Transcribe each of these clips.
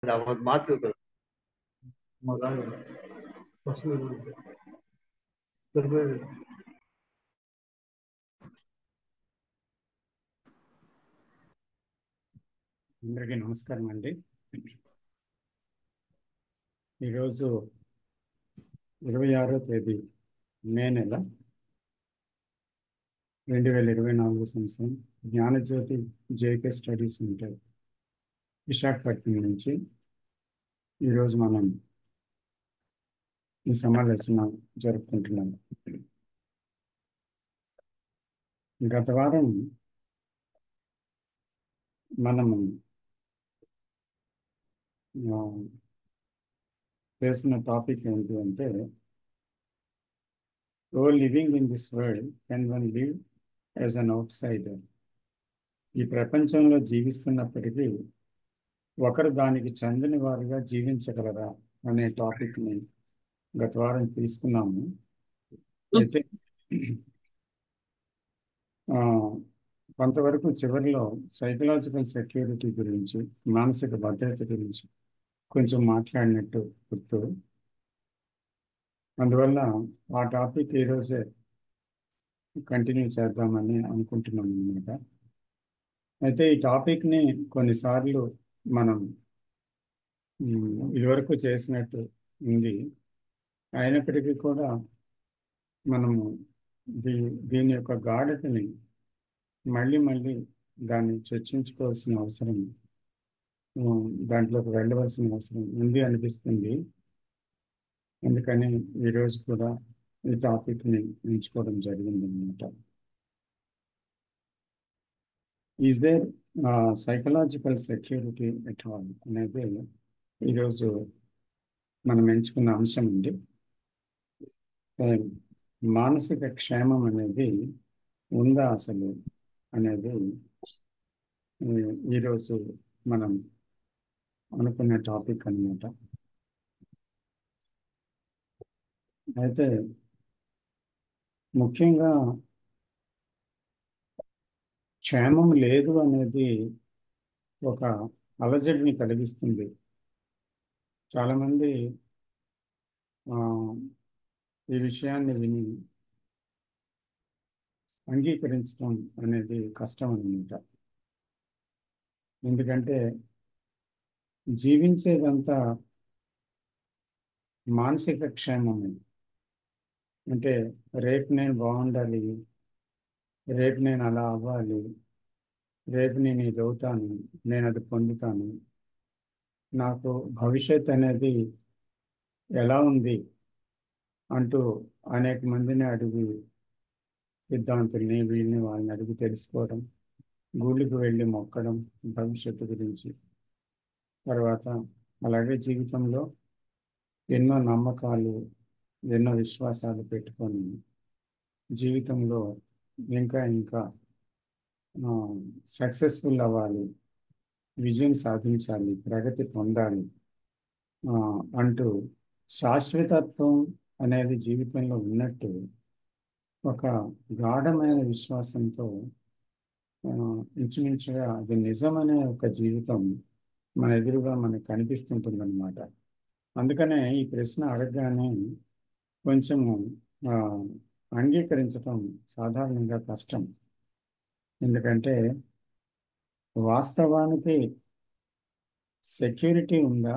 ಮಾತು మగా ఫస్ట్ అందరికీ నమస్కారం అండి. ఈరోజు 26వ తేదీ మే నెల 2024 సంవత్సరం. Gnanajyothi JK studies centre Visakhapatnam నుంచి ఈరోజు మనం ఈ సమాలోచన జరుపుకుంటున్నాము. గత వారం మనము చేసిన టాపిక్ ఏంటి అంటే, oh living in this world can one live as an outsider. ఈ ప్రపంచంలో జీవిస్తున్నప్పటికీ ఒకరు దానికి చెందని వారుగా జీవించగలరా అనే టాపిక్ని గత వారం తీసుకున్నాము. అయితే కొంతవరకు చివరిలో సైకలాజికల్ సెక్యూరిటీ గురించి, మానసిక భద్రత గురించి కొంచెం మాట్లాడినట్టు గుర్తు. అందువల్ల ఆ టాపిక్ ఈరోజే కంటిన్యూ చేద్దామని అనుకుంటున్నాం అన్నమాట. అయితే ఈ టాపిక్ని కొన్నిసార్లు మనం ఇదివరకు చేసినట్టు ఉంది. అయినప్పటికీ కూడా మనము దీని యొక్క గాఢతని మళ్ళీ దాన్ని చర్చించుకోవాల్సిన అవసరం, దాంట్లోకి వెళ్ళవలసిన అవసరం ఉంది అనిపిస్తుంది. అందుకని ఈరోజు కూడా ఈ టాపిక్ని ఎంచుకోవడం జరిగింది అన్నమాట. Is there psychological security at all అనేది ఈరోజు మనం ఎంచుకున్న అంశం అండి. మానసిక క్షేమం అనేది ఉందా అసలు అనేది ఈరోజు మనం అనుకునే టాపిక్ అన్నమాట. అయితే ముఖ్యంగా క్షేమం లేదు అనేది ఒక అలజడిని కలిగిస్తుంది. చాలామంది ఈ విషయాన్ని విని అంగీకరించడం అనేది కష్టం అన్నమాట. ఎందుకంటే జీవించేదంతా మానసిక క్షేమమే. అంటే రేపు నేను బాగుండాలి, రేపు నేను అలా అవ్వాలి, రేపు నేను ఇది అవుతాను, నేను అది పొందుతాను, నాకు భవిష్యత్ అనేది ఎలా ఉంది అంటూ అనేక మందిని అడిగి, సిద్ధాంతుల్ని వీళ్ళని వాళ్ళని అడిగి తెలుసుకోవడం, గుళ్ళకి వెళ్ళి మొక్కడం భవిష్యత్తు గురించి. తర్వాత అలాగే జీవితంలో ఎన్నో నమ్మకాలు, ఎన్నో విశ్వాసాలు పెట్టుకొని జీవితంలో ఇంకా సక్సెస్ఫుల్ అవ్వాలి, విజయం సాధించాలి, ప్రగతి పొందాలి అంటూ శాశ్వతత్వం అనేది జీవితంలో ఉన్నట్టు ఒక గాఢమైన విశ్వాసంతో ఇంచుమించుగా అది నిజమనే ఒక జీవితం మన ఎదురుగా మనకు కనిపిస్తుంటుందన్నమాట. అందుకనే ఈ ప్రశ్న అడగగానే కొంచెము అంగీకరించటం సాధారణంగా కష్టం. ఎందుకంటే వాస్తవానికి సెక్యూరిటీ ఉందా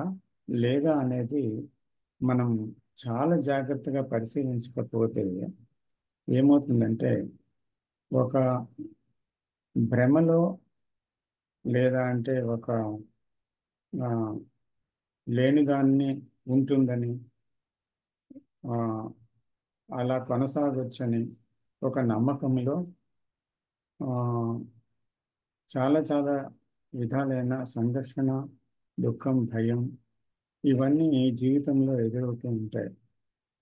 లేదా అనేది మనం చాలా జాగ్రత్తగా పరిశీలించకపోతే ఏమవుతుందంటే, ఒక భ్రమలో లేదా అంటే ఒక లేనిదాన్ని ఉంటుందని, అలా కొనసాగొచ్చని ఒక నమ్మకంలో చాలా చాలా విధాలైన సంఘర్షణ, దుఃఖం, భయం ఇవన్నీ జీవితంలో ఎదురవుతూ ఉంటాయి.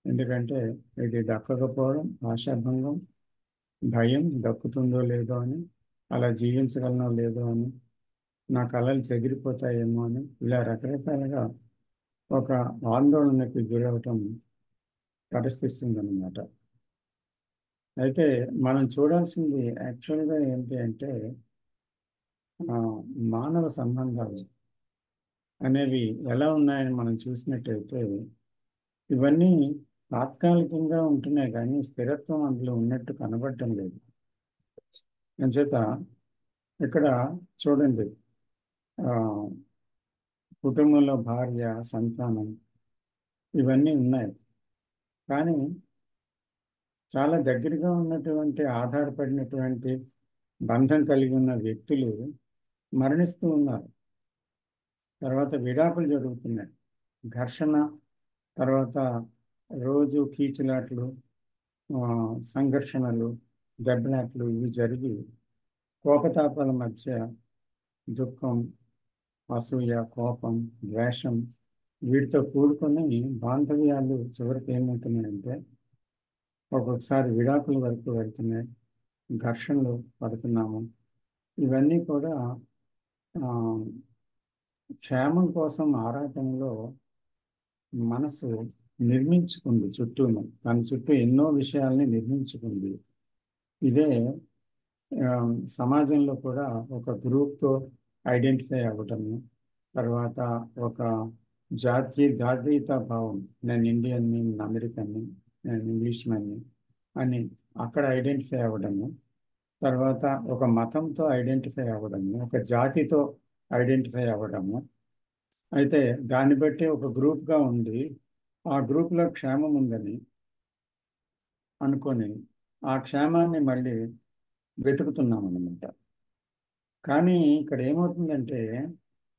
ఎందుకంటే ఇది దక్కకపోవడం, ఆశాభంగం, భయం, దక్కుతుందో లేదో అని, అలా జీవించగలనో లేదో అని, నా కళలు చెదిరిపోతాయేమో అని, ఇలా రకరకాలుగా ఒక ఆందోళనకి గురవటం పరిస్థితుందన్నమాట. అయితే మనం చూడాల్సింది యాక్చువల్గా ఏంటి అంటే, మానవ సంబంధాలు. అనేవి ఎలా ఉన్నాయని మనం చూసినట్టయితే ఇవన్నీ తాత్కాలికంగా ఉంటున్నాయి కానీ స్థిరత్వం అందులో ఉన్నట్టు కనబడటం లేదు. అంచేత ఇక్కడ చూడండి, ఆ, కుటుంబంలో భార్య, సంతానం ఇవన్నీ ఉన్నాయి. కానీ చాలా దగ్గరగా ఉన్నటువంటి ఆధారపడినటువంటి బంధం కలిగి ఉన్న వ్యక్తులు మరణిస్తూ ఉన్నారు. తర్వాత విడాకులు జరుగుతున్నాయి, ఘర్షణ, తర్వాత రోజు కీచులాట్లు, ఆ, సంఘర్షణలు, దెబ్బలాట్లు ఇవి జరిగి కోపతాపాల మధ్య దుఃఖం, అసూయ, కోపం, ద్వేషం వీటితో కూడుకొని బాంధవ్యాలు చివరికి ఏమవుతున్నాయంటే ఒక్కొక్కసారి విడాకుల వరకు వెళ్తున్నాయి, ఘర్షణలు పడుతున్నాము. ఇవన్నీ కూడా ఆ, క్షేమం కోసం ఆరాటంలో మనసు నిర్మించుకుంది, చుట్టూను దాని చుట్టూ ఎన్నో విషయాల్ని నిర్మించుకుంది. ఇదే ఆ, సమాజంలో కూడా ఒక గ్రూప్తో ఐడెంటిఫై అవ్వటము, తర్వాత ఒక జాతీయత భావం, నేను ఇండియన్ని, నేను అమెరికన్ని, నేను ఇంగ్లీష్ మ్యాన్ని అని అక్కడ ఐడెంటిఫై అవ్వడము, తర్వాత ఒక మతంతో ఐడెంటిఫై అవ్వడము, ఒక జాతితో ఐడెంటిఫై అవ్వడము. అయితే దాన్ని బట్టి ఒక గ్రూప్గా ఉండి ఆ గ్రూప్లో క్షేమం ఉందని అనుకొని ఆ క్షేమాన్ని మళ్ళీ వెతుకుతున్నాం అన్నమాట. కానీ ఇక్కడ ఏమవుతుందంటే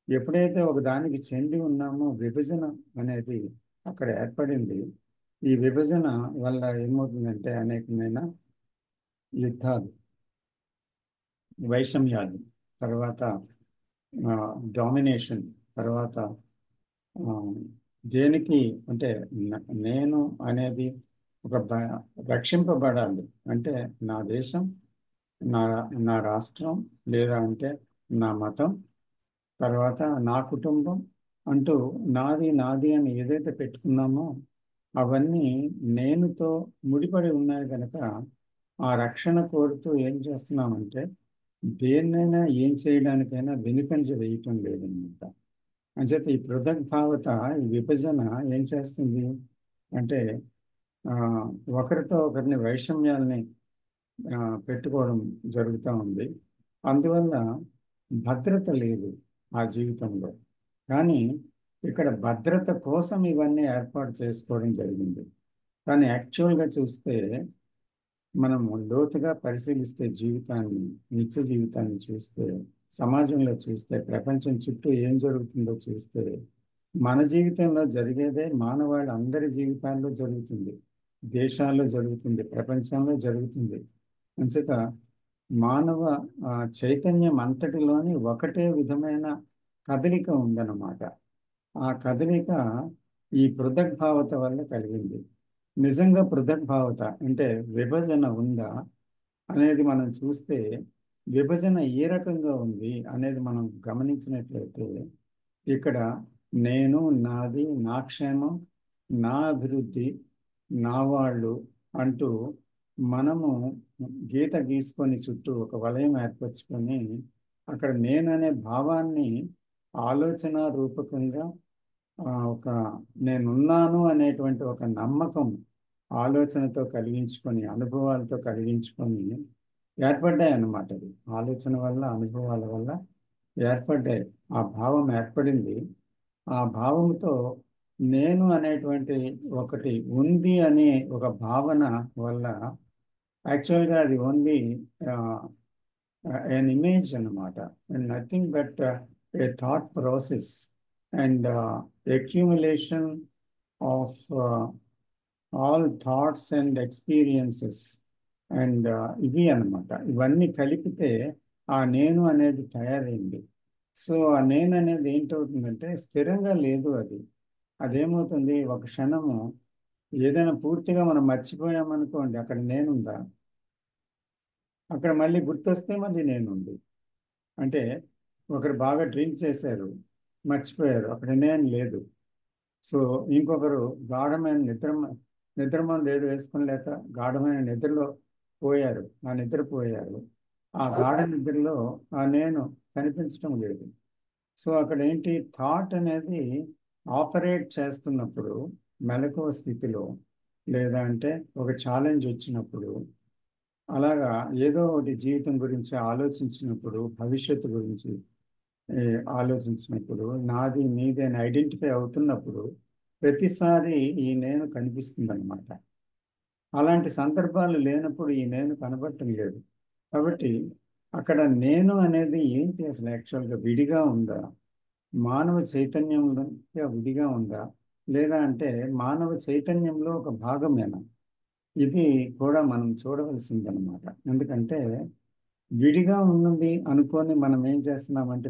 ఎప్పుడైతే ఒక దానికి చెంది ఉన్నామో విభజన అనేది అక్కడ ఏర్పడింది. ఈ విభజన వల్ల ఏమవుతుందంటే అనేకమైన యుద్ధాలు, వైషమ్యాలు, తర్వాత డామినేషన్, తర్వాత ఆ, దేనికి అంటే నేను అనేది ఒక రక్షింపబడాలి అంటే నా దేశం, నా నా రాష్ట్రం, లేదా అంటే నా మతం, తర్వాత నా కుటుంబం అంటూ నాది నాది అని ఏదైతే పెట్టుకున్నామో అవన్నీ నేనుతో ముడిపడి ఉన్నాయి కనుక ఆ రక్షణ కోరుతూ ఏం చేస్తున్నామంటే దేన్నైనా ఏం చేయడానికైనా వెనుకంజ వేయటం లేదన్నమాట. అంచేత ఈ పృథగ్భావత, ఈ విభజన ఏం చేస్తుంది అంటే ఆ, ఒకరితో ఒకరిని వైషమ్యాల్ని ఆ, పెట్టుకోవడం జరుగుతూ ఉంది. అందువల్ల భద్రత లేదు ఆ జీవితంలో. కానీ ఇక్కడ భద్రత కోసం ఇవన్నీ ఏర్పాటు చేసుకోవడం జరిగింది. కానీ యాక్చువల్గా చూస్తే మనం లోతుగా పరిశీలిస్తే జీవితాన్ని, నిత్య జీవితాన్ని చూస్తే, సమాజంలో చూస్తే, ప్రపంచం చుట్టూ ఏం జరుగుతుందో చూస్తే మన జీవితంలో జరిగేదే మానవాళి అందరి జీవితాల్లో జరుగుతుంది, దేశాల్లో జరుగుతుంది, ప్రపంచంలో జరుగుతుంది. అంచేత మానవ చైతన్యం అంతటిలోని ఒకటే విధమైన కదలిక ఉందన్నమాట. ఆ కదలిక ఈ పృథగ్భావత వల్ల కలిగింది. నిజంగా పృథగ్భావత అంటే విభజన ఉందా అనేది మనం చూస్తే విభజన ఏ రకంగా ఉంది అనేది మనం గమనించినట్లయితే ఇక్కడ నేను, నాది, నా క్షేమం, నా అభివృద్ధి, నా వాళ్ళు అంటూ మనము గీత గీసుకొని చుట్టూ ఒక వలయం ఏర్పరచుకొని అక్కడ నేను అనే భావాన్ని ఆలోచన రూపకంగా ఒక నేనున్నాను అనేటువంటి ఒక నమ్మకం ఆలోచనతో కలిగించుకొని, అనుభవాలతో కలిగించుకొని ఏర్పడ్డాయి అన్నమాట. అది ఆలోచన వల్ల, అనుభవాల వల్ల ఏర్పడ్డాయి. ఆ భావం ఏర్పడింది. ఆ భావంతో నేను అనేటువంటి ఒకటి ఉంది అనే ఒక భావన వల్ల యాక్చువల్గా అది ఓన్లీ an image అన్నమాట, and nothing but a thought process and accumulation of all thoughts and experiences and ఇవి అన్నమాట. ఇవన్నీ కలిపితే ఆ నేను అనేది తయారైంది. సో ఆ నేను అనేది ఏంటవుతుందంటే స్థిరంగా లేదు. అది అదేమవుతుంది, ఒక క్షణము ఏదైనా పూర్తిగా మనం మర్చిపోయామనుకోండి, అక్కడ నేనుందా, అక్కడ మళ్ళీ గుర్తొస్తే మళ్ళీ నేనుంది. అంటే ఒకరు బాగా డ్రింక్ చేశారు, మర్చిపోయారు, అక్కడ నేను లేదు. సో ఇంకొకరు గాఢమైన నిద్రమందు ఏదో వేసుకుని గాఢమైన నిద్రలో పోయారు, ఆ నిద్రపోయారు. ఆ గాఢ నిద్రలో ఆ నేను కనిపించటం లేదు. సో అక్కడ ఏంటి, థాట్ అనేది ఆపరేట్ చేస్తున్నప్పుడు మెలకువ స్థితిలో, లేదా అంటే ఒక ఛాలెంజ్ వచ్చినప్పుడు, అలాగా ఏదో ఒకటి జీవితం గురించి ఆలోచించినప్పుడు, భవిష్యత్తు గురించి ఏ, ఆలోచించినప్పుడు, నాది నీది అని ఐడెంటిఫై అవుతున్నప్పుడు ప్రతిసారి ఈ నేను కనిపిస్తుంది అనమాట. అలాంటి సందర్భాలు లేనప్పుడు ఈ నేను కనబడటం లేదు. కాబట్టి అక్కడ నేను అనేది ఏంటి అసలు, యాక్చువల్గా విడిగా ఉందా, మానవ చైతన్యంలో విడిగా ఉందా, లేదా అంటే మానవ చైతన్యంలో ఒక భాగమేనా? ఇది కూడా మనం చూడవలసిందనమాట. ఎందుకంటే విడిగా ఉన్నది అనుకొని మనం ఏం చేస్తున్నామంటే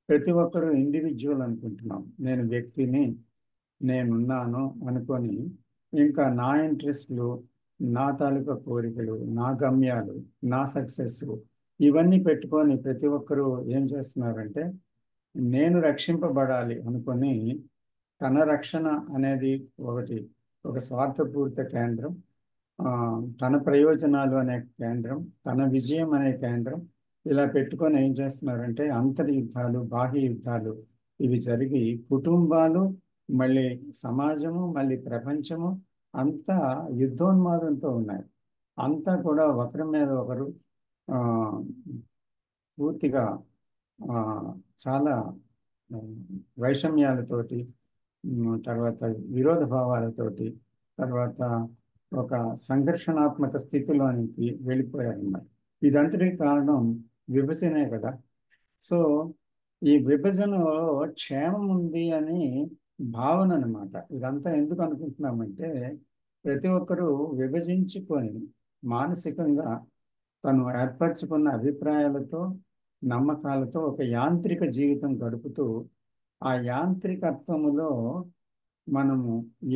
ప్రతి ఒక్కరు ఇండివిజువల్ అనుకుంటున్నాం. నేను వ్యక్తిని, నేనున్నాను అనుకొని ఇంకా నా ఇంట్రెస్ట్లు, నా తాలూకా కోరికలు, నా గమ్యాలు, నా సక్సెస్, ఇవన్నీ పెట్టుకొని ప్రతి ఒక్కరూ ఏం చేస్తున్నారంటే నేను రక్షింపబడాలి అనుకొని తన రక్షణ అనేది ఒకటి, ఒక స్వార్థపూరిత కేంద్రం, ఆ, తన ప్రయోజనాలు అనే కేంద్రం, తన విజయం అనే కేంద్రం, ఇలా పెట్టుకొని ఏం చేస్తున్నారంటే అంతర్యుద్ధాలు, బాహ్య యుద్ధాలు ఇవి జరిగి కుటుంబాలు, మళ్ళీ సమాజము, మళ్ళీ ప్రపంచము అంతా యుద్ధోన్మాదంతో ఉన్నాయి. అంతా కూడా ఒకరి మీద ఒకరు ఆ, పూర్తిగా ఆ, చాలా ఆ, వైషమ్యాలతోటి, తర్వాత విరోధ భావాలతోటి, తర్వాత ఒక సంఘర్షణాత్మక స్థితిలోనికి వెళ్ళిపోయారన్నమాట. ఇదంతటికి కారణం విభజనే కదా. సో ఈ విభజనలో క్షేమం ఉంది అని భావన అనమాట. ఇదంతా ఎందుకు అనుకుంటున్నామంటే ప్రతి ఒక్కరూ విభజించుకొని మానసికంగా తను ఏర్పరచుకున్న అభిప్రాయాలతో, నమ్మకాలతో ఒక యాంత్రిక జీవితం గడుపుతూ, ఆ యాంత్రికత్వములో మనము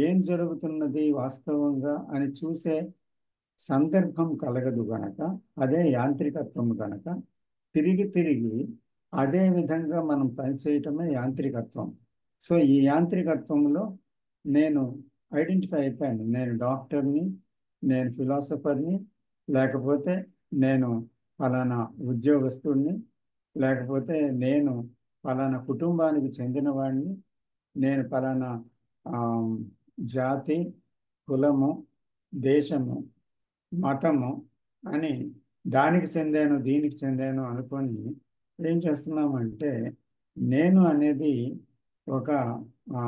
ఏం జరుగుతున్నది వాస్తవంగా అని చూసే సందర్భం కలగదు గనక, అదే యాంత్రికత్వం గనక తిరిగి తిరిగి అదే విధంగా మనం పనిచేయటమే యాంత్రికత్వం. సో ఈ యాంత్రికత్వంలో నేను ఐడెంటిఫై అయిపోయాను. నేను డాక్టర్ని, నేను ఫిలాసఫర్ని, లేకపోతే నేను ఫలానా ఉద్యోగస్తుడిని, లేకపోతే నేను ఫలానా కుటుంబానికి చెందినవాడిని, నేను ఫలానా ఆ, జాతి, కులము, దేశము, మతము అని దానికి చెందాను, దీనికి చెందాను అనుకొని ఏం చేస్తున్నామంటే నేను అనేది ఒక ఆ,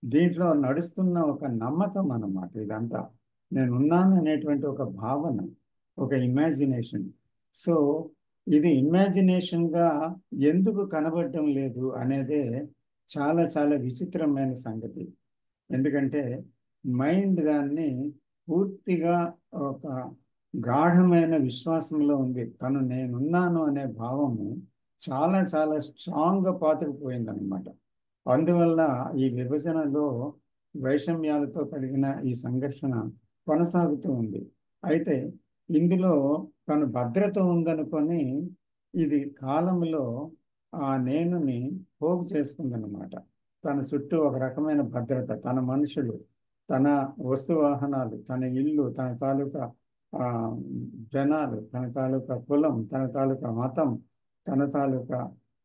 దీంట్లో నడుస్తున్న ఒక నమ్మకం అన్నమాట. ఇదంతా నేనున్నాను అనేటువంటి ఒక భావన, ఒక ఇమాజినేషన్. సో ఇది ఇమాజినేషన్గా ఎందుకు కనబడటం లేదు అనేదే చాలా చాలా విచిత్రమైన సంగతి. ఎందుకంటే మైండ్ దాన్ని పూర్తిగా ఒక గాఢమైన విశ్వాసంలో ఉంది. తను నేనున్నాను అనే భావము చాలా చాలా స్ట్రాంగ్గా పాతుకుపోయిందనమాట. అందువల్ల ఈ విభజనలో వైషమ్యాలతో కలిగిన ఈ సంఘర్షణ కొనసాగుతూ ఉంది. అయితే ఇందులో తను భద్రత ఉందనుకొని ఇది కాలంలో ఆ నేనుని పోగు చేసుకుందనమాట. తన చుట్టూ ఒక రకమైన భద్రత, తన మనుషులు, తన వస్తు వాహనాలు, తన ఇల్లు, తన తాలూకా ఆ, జనాలు, తన తాలూకా కులం, తన తాలూకా మతం, తన తాలూకా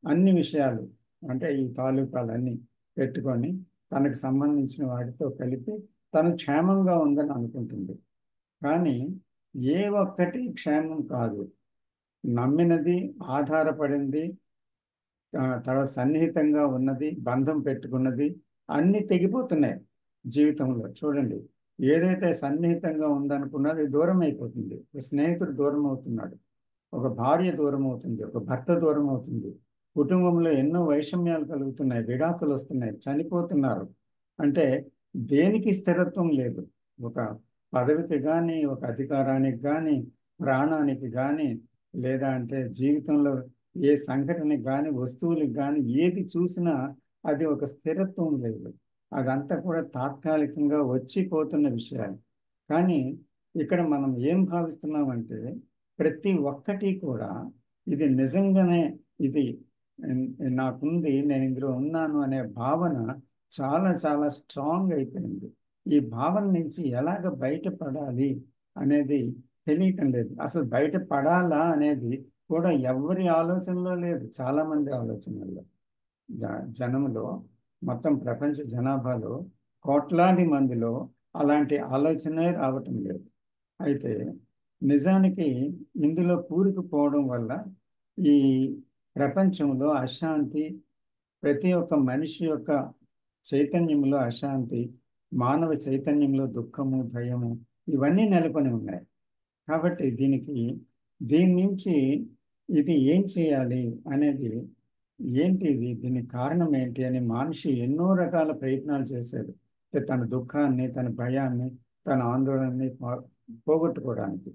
అన్ని విషయాలు, అంటే ఈ తాలూకాలన్నీ పెట్టుకొని తనకు సంబంధించిన వాటితో కలిపి తను క్షేమంగా ఉందని అనుకుంటుంది. కానీ ఏ ఒక్కటి క్షేమం కాదు. నమ్మినది, ఆధారపడింది, తర్వాత సన్నిహితంగా ఉన్నది, బంధం పెట్టుకున్నది అన్నీ తెగిపోతున్నాయి జీవితంలో. చూడండి, ఏదైతే సన్నిహితంగా ఉందనుకున్నది దూరం అయిపోతుంది. ఒక స్నేహితుడు దూరం అవుతున్నాడు, ఒక భార్య దూరం అవుతుంది, ఒక భర్త దూరం అవుతుంది, కుటుంబంలో ఎన్నో వైషమ్యాలు కలుగుతున్నాయి, విడాకులు వస్తున్నాయి, చనిపోతున్నారు. అంటే దేనికి స్థిరత్వం లేదు. ఒక పదవికి కానీ, ఒక అధికారానికి కానీ, ప్రాణానికి కానీ, లేదా అంటే జీవితంలో ఏ సంఘటనకి కానీ, వస్తువులకు కానీ ఏది చూసినా అది ఒక స్థిరత్వం లేదు. అదంతా కూడా తాత్కాలికంగా వచ్చిపోతున్న విషయాలు. కానీ ఇక్కడ మనం ఏం భావిస్తున్నామంటే ప్రతి ఒక్కటి కూడా ఇది నిజంగానే, ఇది నాకుంది, నేను ఇందులో ఉన్నాను అనే భావన చాలా చాలా స్ట్రాంగ్ అయిపోయింది. ఈ భావన నుంచి ఎలాగ బయటపడాలి అనేది తెలియటం లేదు. అసలు బయటపడాలా అనేది కూడా ఎవరి ఆలోచనలో లేదు, చాలా మంది ఆలోచనల్లో. జనములో, మొత్తం ప్రపంచ జనాభాలో కోట్లాది మందిలో అలాంటి ఆలోచనే రావటం లేదు. అయితే నిజానికి ఇందులో కూరుకుపోవడం వల్ల ఈ ప్రపంచంలో అశాంతి, ప్రతి ఒక్క మనిషి యొక్క చైతన్యంలో అశాంతి, మానవ చైతన్యంలో దుఃఖము, భయము ఇవన్నీ నెలకొని ఉన్నాయి. కాబట్టి దీని నుంచి ఇది ఏం చేయాలి అనేది, ఏంటి ఇది, దీనికి కారణం ఏంటి అని మనిషి ఎన్నో రకాల ప్రయత్నాలు చేశాడు. అంటే తన దుఃఖాన్ని, తన భయాన్ని, తన ఆందోళనని పోగొట్టుకోవడానికి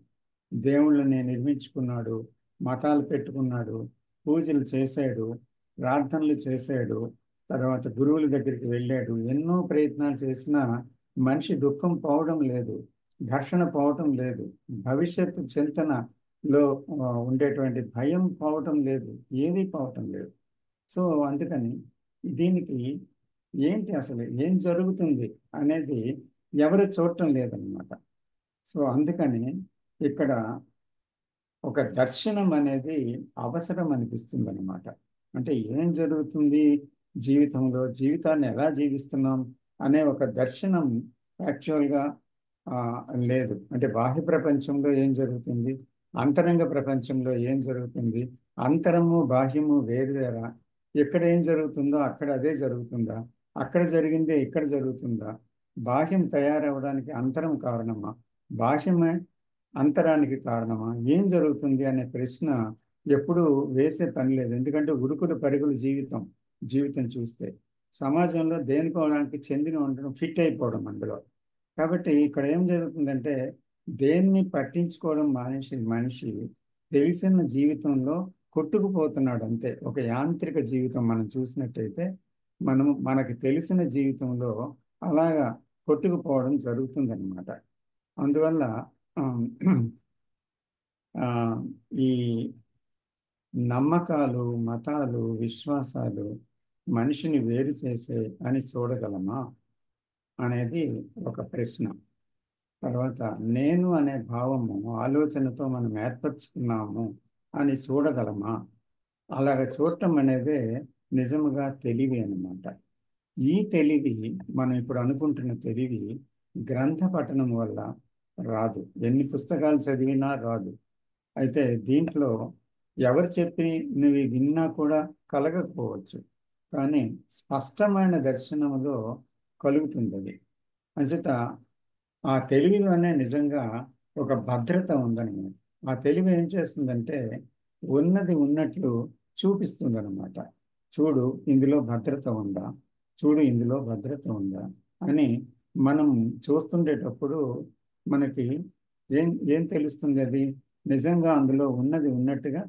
దేవుళ్ళని నిర్మించుకున్నాడు, మతాలు పెట్టుకున్నాడు, పూజలు చేశాడు, ప్రార్థనలు చేశాడు, తర్వాత గురువుల దగ్గరికి వెళ్ళాడు. ఎన్నో ప్రయత్నాలు చేసినా మనిషి దుఃఖం పోవడం లేదు, ఘర్షణ పోవటం లేదు, భవిష్యత్తు చింతనలో ఉండేటువంటి భయం పోవటం లేదు, ఏది పోవటం లేదు. సో అందుకని దీనికి ఏంటి, అసలు ఏం జరుగుతుంది అనేది ఎవరు చూడటం లేదన్నమాట. సో అందుకని ఇక్కడ ఒక దర్శనం అనేది అవసరం అనిపిస్తుంది అనమాట. అంటే ఏం జరుగుతుంది జీవితంలో, జీవితాన్ని ఎలా జీవిస్తున్నాం అనే ఒక దర్శనం యాక్చువల్గా లేదు. అంటే బాహ్య ప్రపంచంలో ఏం జరుగుతుంది, అంతరంగ ప్రపంచంలో ఏం జరుగుతుంది, అంతరము బాహ్యము వేరువేరా, ఎక్కడ ఏం జరుగుతుందో అక్కడ అదే జరుగుతుందా, అక్కడ జరిగిందే ఇక్కడ జరుగుతుందా, బాహ్యం తయారవడానికి అంతరం కారణమా, బాహ్యమే అంతరానికి కారణమా, ఏం జరుగుతుంది అనే ప్రశ్న ఎప్పుడు వేసే పని లేదు. ఎందుకంటే ఉరుకులు పరుగులు జీవితం చూస్తే సమాజంలో దేనికోవడానికి చెందిన ఉండడం, ఫిట్ అయిపోవడం అందులో. కాబట్టి ఇక్కడ ఏం జరుగుతుందంటే దేన్ని పట్టించుకోవడం మనిషి తెలిసిన జీవితంలో కొట్టుకుపోతున్నాడు అంతే. ఒక యాంత్రిక జీవితం మనం చూసినట్టయితే మనకు తెలిసిన జీవితంలో అలాగా కొట్టుకుపోవడం జరుగుతుందన్నమాట. అందువల్ల ఆ, ఆ, ఈ నమ్మకాలు, మతాలు, విశ్వాసాలు మనిషిని వేరు చేసే అని చూడగలమా అనేది ఒక ప్రశ్న. తర్వాత నేను అనే భావము, ఆలోచనతో మనం ఏర్పరచుకున్నాము అని చూడగలమా? అలాగ చూడటం అనేదే నిజముగా తెలివి అన్నమాట. ఈ తెలివి, మనం ఇప్పుడు అనుకుంటున్న తెలివి గ్రంథ పఠనం వల్ల రాదు, ఎన్ని పుస్తకాలు చదివినా రాదు. అయితే దీంట్లో ఎవరు చెప్పి నువ్వు విన్నా కూడా కలగకపోవచ్చు, కానీ స్పష్టమైన దర్శనములో కలుగుతుంది అది. అంచేత ఆ తెలివిలోనే నిజంగా ఒక భద్రత ఉందన్నమాట. ఆ తెలివి ఏం చేస్తుందంటే ఉన్నది ఉన్నట్లు చూపిస్తుంది అనమాట. చూడు ఇందులో భద్రత ఉందా, చూడు ఇందులో భద్రత ఉందా అని మనం చూస్తుండేటప్పుడు మనకి ఏం ఏం తెలుస్తుంది, అది నిజంగా అందులో ఉన్నది ఉన్నట్టుగా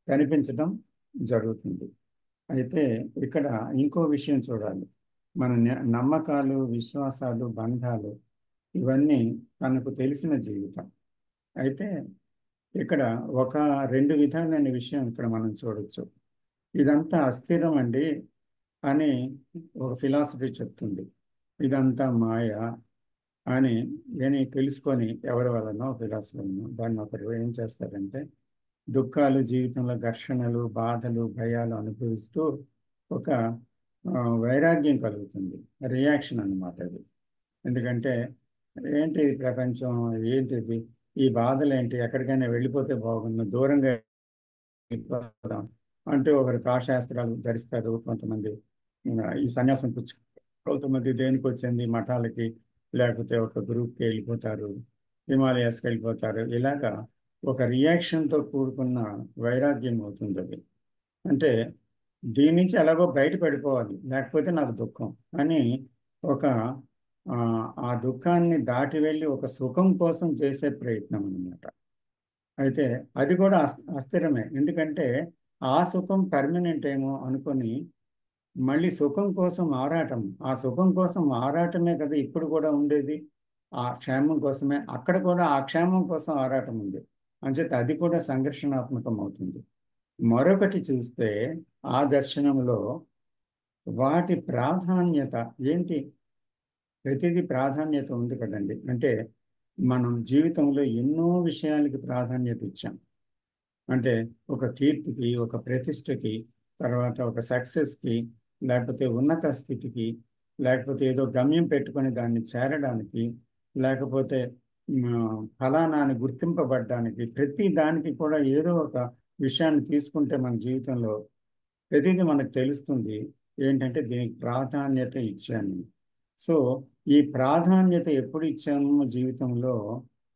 కనిపించడం జరుగుతుంది. అయితే ఇక్కడ ఇంకో విషయం చూడాలి. మన నమ్మకాలు, విశ్వాసాలు, బంధాలు ఇవన్నీ తనకు తెలిసిన జీవితం. అయితే ఇక్కడ ఒక రెండు విధాలైన విషయం ఇక్కడ మనం చూడొచ్చు. ఇదంతా అస్థిరం అండి అని ఒక ఫిలాసఫీ చెప్తుంది, ఇదంతా మాయ అని తెలుసుకొని ఎవరి వలనో ఫిలాసఫీను దాన్ని ఒకరు ఏం చేస్తారంటే దుఃఖాలు, జీవితంలో ఘర్షణలు, బాధలు, భయాలు అనుభవిస్తూ ఒక వైరాగ్యం కలుగుతుంది, రియాక్షన్ అన్నమాట అది. ఎందుకంటే ఏంటి ప్రపంచం, ఏంటిది, ఈ బాధలు ఏంటి, ఎక్కడికైనా వెళ్ళిపోతే బాగుండు, దూరంగా వెళ్ళిపోదాం అంటూ ఒకరు కాషాస్త్రాలు ధరిస్తారు, కొంతమంది ఈ సన్యాసం పుచ్చుకుంటారు, కొంతమంది దేనికి వచ్చింది మఠాలకి లేకపోతే ఒక గ్రూప్కి వెళ్ళిపోతారు, హిమాలయాస్కి వెళ్ళిపోతారు. ఇలాగా ఒక రియాక్షన్తో కూడుకున్న వైరాగ్యం అవుతుంది అది. అంటే దీని నుంచి ఎలాగో బయట పడిపోవాలి, లేకపోతే నాకు దుఃఖం అని ఒక ఆ దుఃఖాన్ని దాటి వెళ్ళి ఒక సుఖం కోసం చేసే ప్రయత్నం అన్నమాట. అయితే అది కూడా అస్థిరమే. ఎందుకంటే ఆ సుఖం పర్మనెంట్ ఏమో అనుకొని మళ్ళీ సుఖం కోసం ఆరాటం, ఆ సుఖం కోసం ఆరాటమే కదా ఇప్పుడు కూడా ఉండేది, ఆ క్షేమం కోసమే. అక్కడ కూడా ఆ క్షేమం కోసం ఆరాటం ఉంది, అంచేత అది కూడా సంఘర్షణాత్మకం అవుతుంది. మరొకటి చూస్తే ఆ దర్శనంలో వాటి ప్రాధాన్యత ఏంటి, ప్రతిదీ ప్రాధాన్యత ఉంది కదండి. అంటే మనం జీవితంలో ఎన్నో విషయాలకి ప్రాధాన్యత ఇచ్చాం. అంటే ఒక కీర్తికి, ఒక ప్రతిష్టకి, తర్వాత ఒక సక్సెస్కి, లేకపోతే ఉన్నత స్థితికి, లేకపోతే ఏదో గమ్యం పెట్టుకొని దాన్ని చేరడానికి, లేకపోతే ఫలానాన్ని గుర్తింపబడడానికి, ప్రతి దానికి కూడా ఏదో ఒక విషయాన్ని తీసుకుంటే మన జీవితంలో ప్రతిదీ మనకు తెలుస్తుంది ఏంటంటే దీనికి ప్రాధాన్యత ఇచ్చాను. సో ఈ ప్రాధాన్యత ఎప్పుడు ఇచ్చాము జీవితంలో,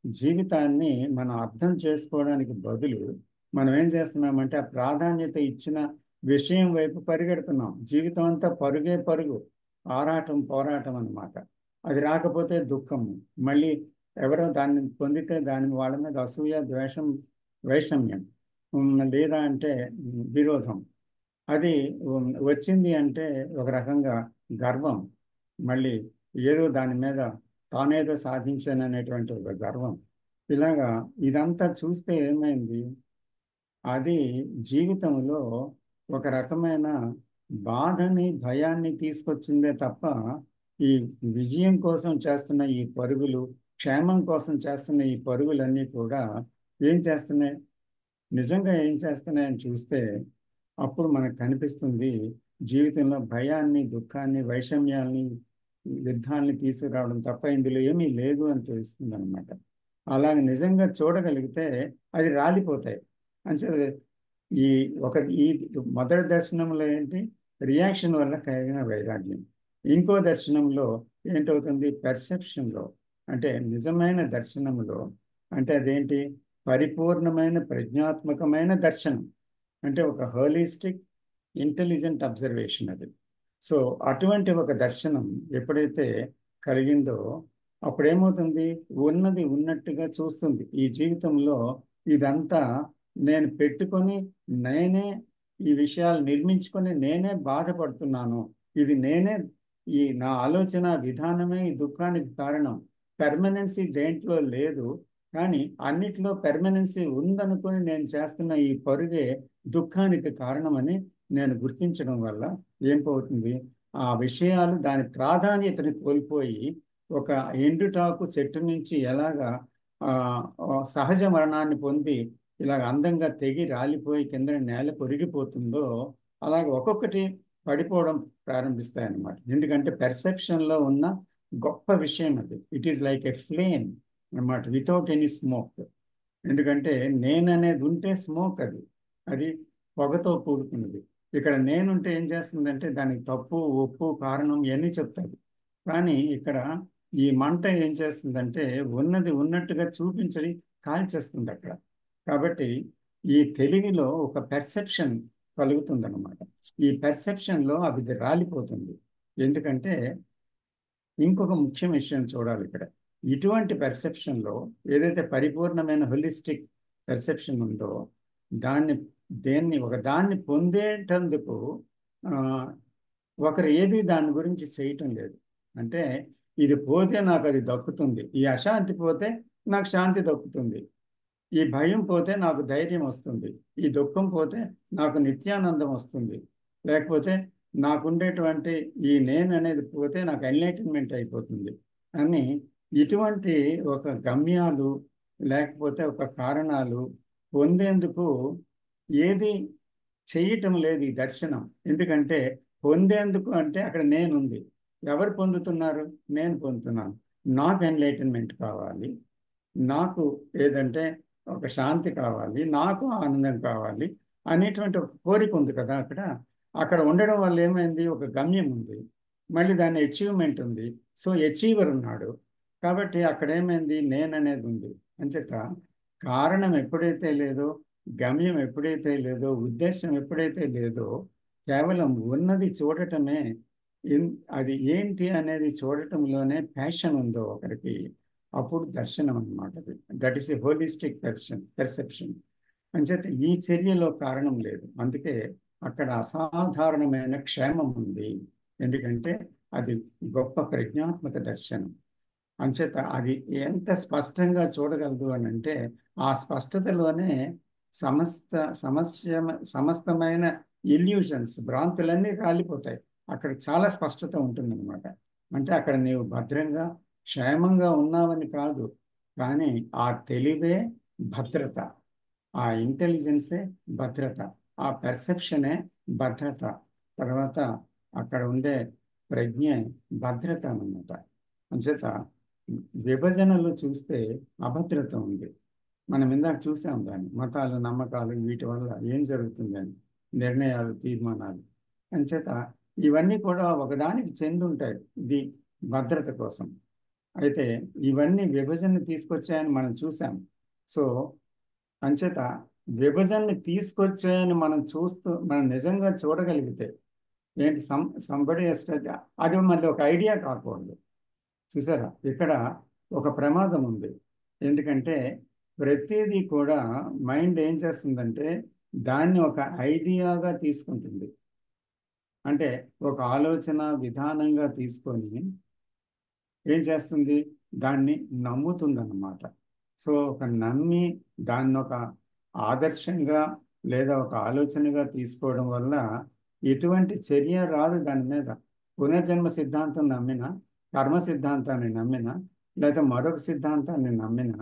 జీవితాన్ని మనం అర్థం చేసుకోవడానికి బదులు మనం ఏం చేస్తున్నామంటే ఆ ప్రాధాన్యత ఇచ్చిన విషయం వైపు పరిగెడుతున్నాం. జీవితం అంతా పరుగే పరుగు, ఆరాటం పోరాటం అన్నమాట. అది రాకపోతే దుఃఖము, మళ్ళీ ఎవరో దాన్ని పొందితే దాని వాళ్ళ మీద అసూయ, ద్వేషం, వైషమ్యం, లేదా అంటే విరోధం. అది వచ్చింది అంటే ఒక రకంగా గర్వం, మళ్ళీ ఏదో దాని మీద తానేదో సాధించాను అనేటువంటి ఒక గర్వం. ఇలాగా ఇదంతా చూస్తే ఏమైంది, అది జీవితంలో ఒక రకమైన బాధని, భయాన్ని తీసుకొచ్చిందే తప్ప ఈ విజయం కోసం చేస్తున్న ఈ పరుగులు, క్షేమం కోసం చేస్తున్న ఈ పరుగులన్నీ కూడా ఏం చేస్తున్నాయి, నిజంగా ఏం చేస్తున్నాయని చూస్తే అప్పుడు మనకు కనిపిస్తుంది జీవితంలో భయాన్ని, దుఃఖాన్ని, వైషమ్యాల్ని, యుద్ధాన్ని తీసుకురావడం తప్ప ఇందులో ఏమీ లేదు అని తెలుస్తుంది అనమాట. అలాగ నిజంగా చూడగలిగితే అది రాలిపోతాయి. అంటే ఈ ఒక ఈ మొదటి దర్శనంలో ఏంటి, రియాక్షన్ వల్ల కలిగిన వైరాగ్యం. ఇంకో దర్శనంలో ఏంటవుతుంది, పెర్సెప్షన్లో, అంటే నిజమైన దర్శనంలో, అంటే అదేంటి, పరిపూర్ణమైన ప్రజ్ఞాత్మకమైన దర్శనం, అంటే ఒక హోలిస్టిక్ ఇంటెలిజెంట్ అబ్జర్వేషన్ అది. సో అటువంటి ఒక దర్శనం ఎప్పుడైతే కలిగిందో అప్పుడేమవుతుంది, ఉన్నది ఉన్నట్టుగా చూస్తుంది. ఈ జీవితంలో ఇదంతా నేను పెట్టుకొని, నేనే ఈ విషయాలు నిర్మించుకొని నేనే బాధపడుతున్నాను, ఇది నేనే, ఈ నా ఆలోచన విధానమే ఈ దుఃఖానికి కారణం. పెర్మనెన్సీ దేంట్లో లేదు, కానీ అన్నిట్లో పెర్మనెన్సీ ఉందనుకొని నేను చేస్తున్న ఈ పరుగే దుఃఖానికి కారణమని నేను గుర్తించడం వల్ల ఏం పోతుంది, ఆ విషయాలు దాని ప్రాధాన్యతని కోల్పోయి ఒక ఎండుటాకు చెట్టు నుంచి ఎలాగా ఆ, సహజ మరణాన్ని పొంది ఇలాగ అందంగా తెగి రాలిపోయి కింద నేల కొరిగిపోతుందో అలాగ ఒక్కొక్కటి పడిపోవడం ప్రారంభిస్తాయి అన్నమాట. ఎందుకంటే పెర్సెప్షన్లో ఉన్న గొప్ప విషయం అది. It is like a flame అన్నమాట, వితౌట్ ఎనీ స్మోక్. ఎందుకంటే నేను అనేది ఉంటే స్మోక్, అది అది పొగతో కూడుకున్నది. ఇక్కడ నేనుంటే ఏం చేస్తుందంటే దానికి తప్పు, ఒప్పు, కారణం ఇవన్నీ చెప్తాది. కానీ ఇక్కడ ఈ మంట ఏం చేస్తుందంటే ఉన్నది ఉన్నట్టుగా చూపించడి కాల్చేస్తుంది అక్కడ. కాబట్టి ఈ తెలివిలో ఒక పెర్సెప్షన్ కలుగుతుందన్నమాట. ఈ పెర్సెప్షన్లో అది రాలిపోతుంది. ఎందుకంటే ఇంకొక ముఖ్య విషయం చూడాలి ఇక్కడ. ఇటువంటి పెర్సెప్షన్లో ఏదైతే పరిపూర్ణమైన హోలిస్టిక్ పెర్సెప్షన్ ఉందో దేన్ని ఒక దాన్ని పొందేటందుకు ఆ, ఒకరు ఏది దాని గురించి చేయటం లేదు. అంటే ఇది పోతే నాకు అది దక్కుతుంది, ఈ అశాంతి పోతే నాకు శాంతి దక్కుతుంది, ఈ భయం పోతే నాకు ధైర్యం వస్తుంది, ఈ దుఃఖం పోతే నాకు నిత్యానందం వస్తుంది, లేకపోతే నాకుండేటువంటి ఈ నేను అనేది పోతే నాకు ఎన్లైటన్మెంట్ అయిపోతుంది అని ఇటువంటి ఒక గమ్యాలు, లేకపోతే ఒక కారణాలు పొందేందుకు ఏది చేయటం లేదు ఈ దర్శనం. ఎందుకంటే పొందేందుకు అంటే అక్కడ నేనుంది. ఎవరు పొందుతున్నారు, నేను పొందుతున్నాను. నాకు ఎన్లైటన్మెంట్ కావాలి, నాకు ఏదంటే ఒక శాంతి కావాలి, నాకు ఆనందం కావాలి అనేటువంటి ఒక కోరిక ఉంది కదా అక్కడ. అక్కడ ఉండడం వల్ల ఏమైంది, ఒక గమ్యం ఉంది, మళ్ళీ దాని అచీవ్మెంట్ ఉంది. సో అచీవర్ ఉన్నాడు. కాబట్టి అక్కడ ఏమైంది, నేననేది ఉంది. అంచేత కారణం ఎప్పుడైతే లేదో, గమ్యం ఎప్పుడైతే లేదో, ఉద్దేశం ఎప్పుడైతే లేదో, కేవలం ఉన్నది చూడటమే, అది ఏంటి అనేది చూడటంలోనే ప్యాషన్ ఉందో ఒకరికి, అప్పుడు దర్శనం అన్నమాట. That is a holistic perception. అంచేత ఈ చర్యలో కారణం లేదు. అందుకే అక్కడ అసాధారణమైన క్షేమం ఉంది. ఎందుకంటే అది గొప్ప ప్రజ్ఞాత్మక దర్శనం. అంచేత అది ఎంత స్పష్టంగా చూడగలదు అని అంటే ఆ స్పష్టతలోనే సమస్త సమస్తమైన ఇల్యూషన్స్, భ్రాంతులన్నీ కాలిపోతాయి. అక్కడ చాలా స్పష్టత ఉంటుందన్నమాట. అంటే అక్కడ నీవు భద్రంగా, క్షేమంగా ఉన్నావని కాదు, కానీ ఆ తెలివే భద్రత. ఆ ఇంటెలిజెన్సే భద్రత, ఆ పెర్సెప్షనే భద్రత, తర్వాత అక్కడ ఉండే ప్రజ్ఞే భద్రత అన్నమాట. అంచేత విభజనలు చూస్తే అభద్రత ఉంది. మనం ఇందాక చూసాం దాన్ని, మతాలు నమ్మకాలు వీటి వల్ల ఏం జరుగుతుందని, నిర్ణయాలు తీర్మానాలు. అంచేత ఇవన్నీ కూడా ఒకదానికి చెంది ఉంటాయి ఇది భద్రత కోసం. అయితే ఇవన్నీ విభజన తీసుకొచ్చాయని మనం చూసాం. సో అంచేత విభజనని తీసుకొచ్చాయని మనం నిజంగా చూడగలిగితే ఏంటి సంబడి అది మళ్ళీ ఒక ఐడియా కాకూడదు. చూసారా, ఇక్కడ ఒక ప్రమాదం ఉంది. ఎందుకంటే ప్రతిదీ కూడా మైండ్ ఏం చేస్తుందంటే దాన్ని ఒక ఐడియాగా తీసుకుంటుంది. అంటే ఒక ఆలోచన విధానంగా తీసుకొని ఏం చేస్తుంది, దాన్ని నమ్ముతుందన్నమాట. సో ఒక నమ్మి దాన్ని ఒక ఆదర్శంగా లేదా ఒక ఆలోచనగా తీసుకోవడం వల్ల ఎటువంటి చర్య రాదు దాని మీద. పునర్జన్మ సిద్ధాంతం నమ్మిన, కర్మ సిద్ధాంతాన్ని నమ్మిన, లేదా మరొక సిద్ధాంతాన్ని నమ్మిన,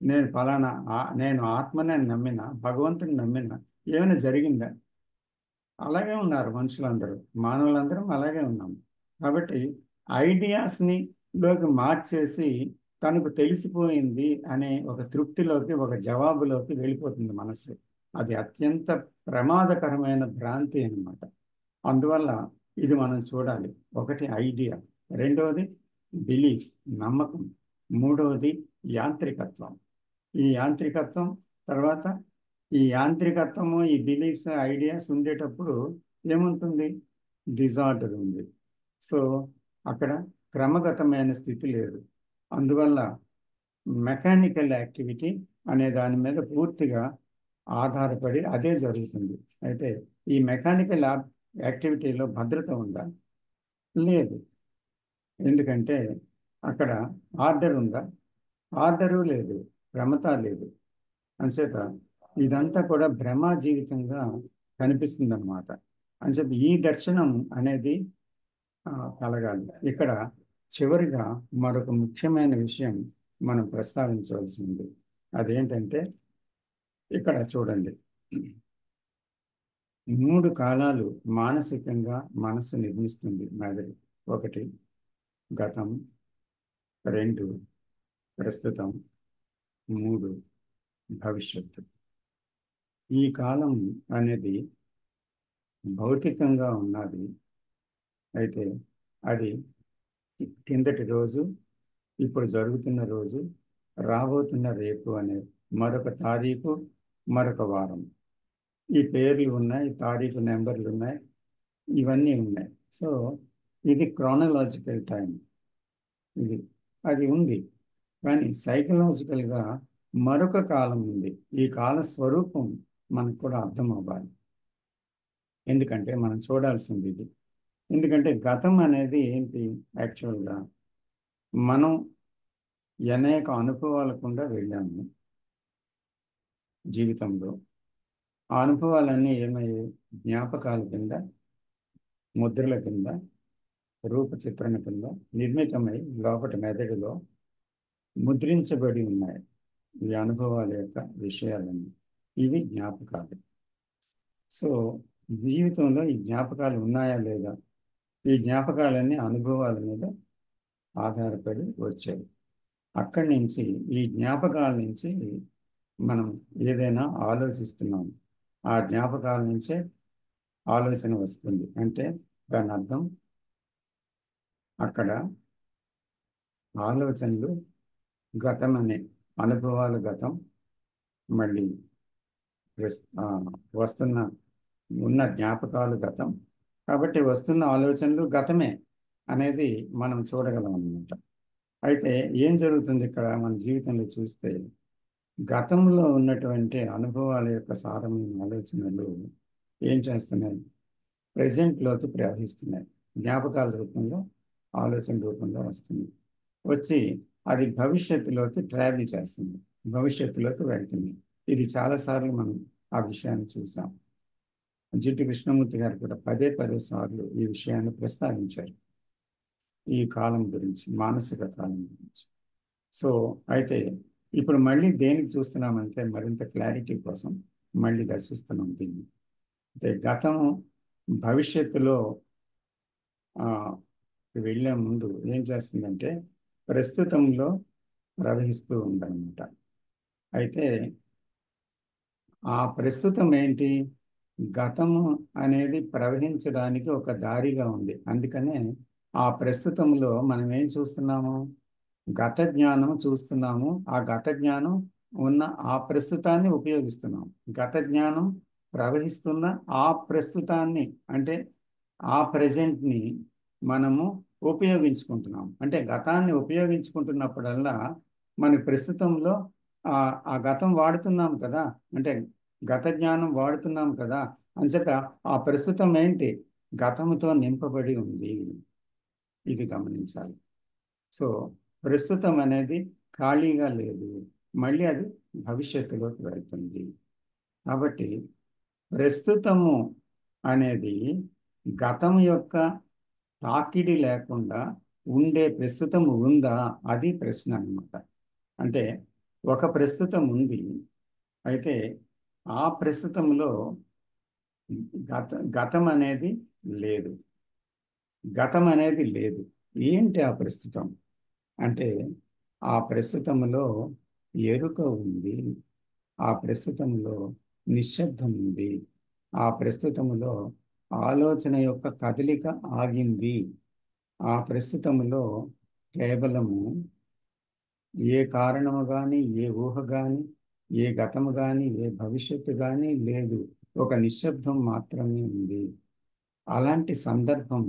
నేను ఫలానా నేను ఆత్మని నమ్మిన, భగవంతుని నమ్మిన, ఏమైనా జరిగిందా? అలాగే ఉన్నారు మనుషులందరూ, మానవులందరం అలాగే ఉన్నాము. కాబట్టి ఐడియాస్ని లోకి మార్చేసి తనకు తెలిసిపోయింది అనే ఒక తృప్తిలోకి, ఒక జవాబులోకి వెళ్ళిపోతుంది మనసు. అది అత్యంత ప్రమాదకరమైన భ్రాంతి అన్నమాట. అందువల్ల ఇది మనం చూడాలి. ఒకటి ఐడియా, రెండవది బిలీఫ్, నమ్మకం, మూడవది యాంత్రికత్వం. ఈ యాంత్రికత్వం తర్వాత ఈ యాంత్రికత్వము, ఈ బిలీఫ్స్, ఐడియాస్ ఉండేటప్పుడు ఏముంటుంది, డిజార్డర్ ఉంది. సో అక్కడ క్రమగతమైన స్థితి లేదు. అందువల్ల మెకానికల్ యాక్టివిటీ అనే దాని మీద పూర్తిగా ఆధారపడి అదే జరుగుతుంది. అయితే ఈ మెకానికల్ యాక్టివిటీలో భద్రత ఉందా? లేదు. ఎందుకంటే అక్కడ ఆర్డర్ ఉందా? ఆర్డరు లేదు, క్రమత లేదు. అంచేత ఇదంతా కూడా భ్రమ జీవితంగా కనిపిస్తుంది అన్నమాట. అంచేత ఈ దర్శనం అనేది కలగాలి. ఇక్కడ చివరిగా మరొక ముఖ్యమైన విషయం మనం ప్రస్తావించవలసింది. అదేంటంటే ఇక్కడ చూడండి, 3 కాలాలు మానసికంగా మనసు నిర్మిస్తుంది మెదడు. ఒకటి గతం, 2 ప్రస్తుతం, 3 భవిష్యత్తు. ఈ కాలం అనేది భౌతికంగా ఉన్నది. అయితే అది కిందటి రోజు, ఇప్పుడు జరుగుతున్న రోజు, రాబోతున్న రేపు అనే మరొక తారీఖు, మరొక వారం. ఈ పేర్లు ఉన్నాయి, తారీఖు నెంబర్లు ఉన్నాయి, ఇవన్నీ ఉన్నాయి. సో ఇది క్రానలాజికల్ టైం, ఇది అది ఉంది. కానీ సైకలాజికల్గా మరొక కాలం ఉంది. ఈ కాల స్వరూపం మనకు కూడా అర్థం అవ్వాలి. ఎందుకంటే మనం చూడాల్సింది ఇది. ఎందుకంటే గతం అనేది ఏంటి, యాక్చువల్గా మనం అనేక అనుభవాల గుండా వెళ్ళాము జీవితంలో. ఆ అనుభవాలన్నీ ఏమయ్యాయి, జ్ఞాపకాల కింద, ముద్రల కింద, రూపచిత్రణ కింద నిర్మితమై లోపటి మెదడులో ముద్రించబడి ఉన్నాయి. ఈ అనుభవాల యొక్క విషయాలన్నీ ఇవి జ్ఞాపకాలు. సో జీవితంలో ఈ జ్ఞాపకాలు ఉన్నాయా లేదా, ఈ జ్ఞాపకాలన్నీ అనుభవాల మీద ఆధారపడి వచ్చాయి. అక్కడి నుంచి, ఈ జ్ఞాపకాల నుంచి మనం ఏదైనా ఆలోచిస్తున్నాం, ఆ జ్ఞాపకాల నుంచే ఆలోచన వస్తుంది. అంటే దాని అర్థం అక్కడ ఆలోచనలు గతం అనే అనుభవాలు గతం, మళ్ళీ వస్తున్న ఉన్న జ్ఞాపకాలు గతం. కాబట్టి వస్తున్న ఆలోచనలు గతమే అనేది మనం చూడగలం అన్నమాట. అయితే ఏం జరుగుతుంది ఇక్కడ మన జీవితంలో చూస్తే, గతంలో ఉన్నటువంటి అనుభవాల యొక్క సారమైన ఆలోచనలు ఏం చేస్తున్నాయి, ప్రజెంట్లోకి ప్రవహిస్తున్నాయి. జ్ఞాపకాల రూపంలో, ఆలోచన రూపంలో వస్తుంది. వచ్చి అది భవిష్యత్తులోకి ట్రావెల్ చేస్తుంది, భవిష్యత్తులోకి వెళ్తుంది. ఇది చాలాసార్లు మనం ఆ విషయాన్ని చూసాం. జిడ్డు కృష్ణమూర్తి గారు కూడా పదే సార్లు ఈ విషయాన్ని ప్రస్తావించారు, ఈ కాలం గురించి, మానసిక కాలం గురించి. సో అయితే ఇప్పుడు మళ్ళీ దేనికి చూస్తున్నామంటే మరింత క్లారిటీ కోసం మళ్ళీ దర్శిస్తున్నాం దీన్ని. అంటే గతం భవిష్యత్తులో ఆ, వెళ్ళే ముందు ఏం చేస్తుందంటే ప్రస్తుతంలో ప్రవహిస్తూ ఉందన్నమాట. అయితే ఆ ప్రస్తుతం ఏంటి? గతము అనేది ప్రవహించడానికి ఒక దారిగా ఉంది. అందుకనే ఆ ప్రస్తుతంలో మనం ఏం చూస్తున్నాము? గత జ్ఞానం చూస్తున్నాము. ఆ గత జ్ఞానం ఉన్న ఆ ప్రస్తుతాన్ని ఉపయోగిస్తున్నాం. గత జ్ఞానం ప్రవహిస్తున్న ఆ ప్రస్తుతాన్ని, అంటే ఆ ప్రజెంట్ని మనము ఉపయోగించుకుంటున్నాం. అంటే గతాన్ని ఉపయోగించుకుంటున్నప్పుడల్లా మన ప్రస్తుతంలో ఆ గతం వాడుతున్నాం కదా, అంటే గత జ్ఞానం వాడుతున్నాం కదా, అంచేత ఆ ప్రస్తుతం ఏంటి? గతంతో నింపబడి ఉంది. ఇది గమనించాలి. సో ప్రస్తుతం అనేది ఖాళీగా లేదు, మళ్ళీ అది భవిష్యత్తులోకి వెళ్తుంది. కాబట్టి ప్రస్తుతము అనేది గతం యొక్క తాకిడి లేకుండా ఉండే ప్రస్తుతం ఉందా? అది ప్రశ్న అన్నమాట. అంటే ఒక ప్రస్తుతం ఉంది, అయితే ఆ ప్రస్తుతంలో గతం అనేది లేదు. గతం అనేది లేదు. ఏంటి ఆ ప్రస్తుతం? అంటే ఆ ప్రస్తుతంలో ఎరుక ఉంది, ఆ ప్రస్తుతంలో నిశ్శబ్దం ఉంది, ఆ ప్రస్తుతంలో ఆలోచన యొక్క కదలిక ఆగింది, ఆ ప్రస్తుతంలో కేవలము ఏ కారణము కానీ, ఏ ఊహ కానీ, ఏ గతము కానీ, ఏ భవిష్యత్తు కానీ లేదు. ఒక నిశ్శబ్దం మాత్రమే ఉంది. అలాంటి సందర్భం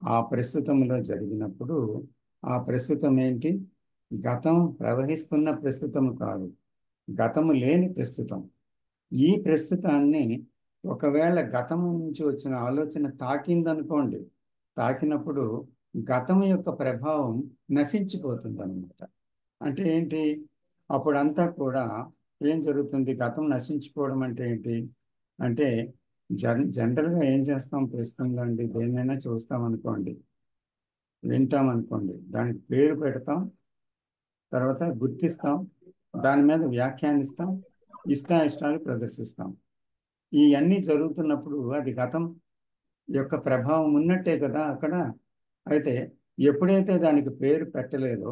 ఆ ప్రస్తుతంలో జరిగినప్పుడు ఆ ప్రస్తుతం ఏంటి? గతం ప్రవహిస్తున్న ప్రస్తుతం కాదు, గతము లేని ప్రస్తుతం. ఈ ప్రస్తుతాన్ని ఒకవేళ గతము నుంచి వచ్చిన ఆలోచన తాకిందనుకోండి, తాకినప్పుడు గతం యొక్క ప్రభావం నశించిపోతుంది అనమాట. అంటే ఏంటి? అప్పుడంతా కూడా ఏం జరుగుతుంది? గతం నశించిపోవడం అంటే ఏంటి? అంటే జనరల్గా ఏం చేస్తాం ప్రస్తుతంలో అండి? దేన్నైనా చూస్తాం అనుకోండి, వింటాం అనుకోండి, దానికి పేరు పెడతాం, తర్వాత గుర్తిస్తాం, దాని మీద వ్యాఖ్యానిస్తాం, ఇష్టాయిష్టాలు ప్రదర్శిస్తాం. ఇవన్నీ జరుగుతున్నప్పుడు అది గతం యొక్క ప్రభావం ఉన్నట్టే కదా అక్కడ. అయితే ఎప్పుడైతే దానికి పేరు పెట్టలేదో,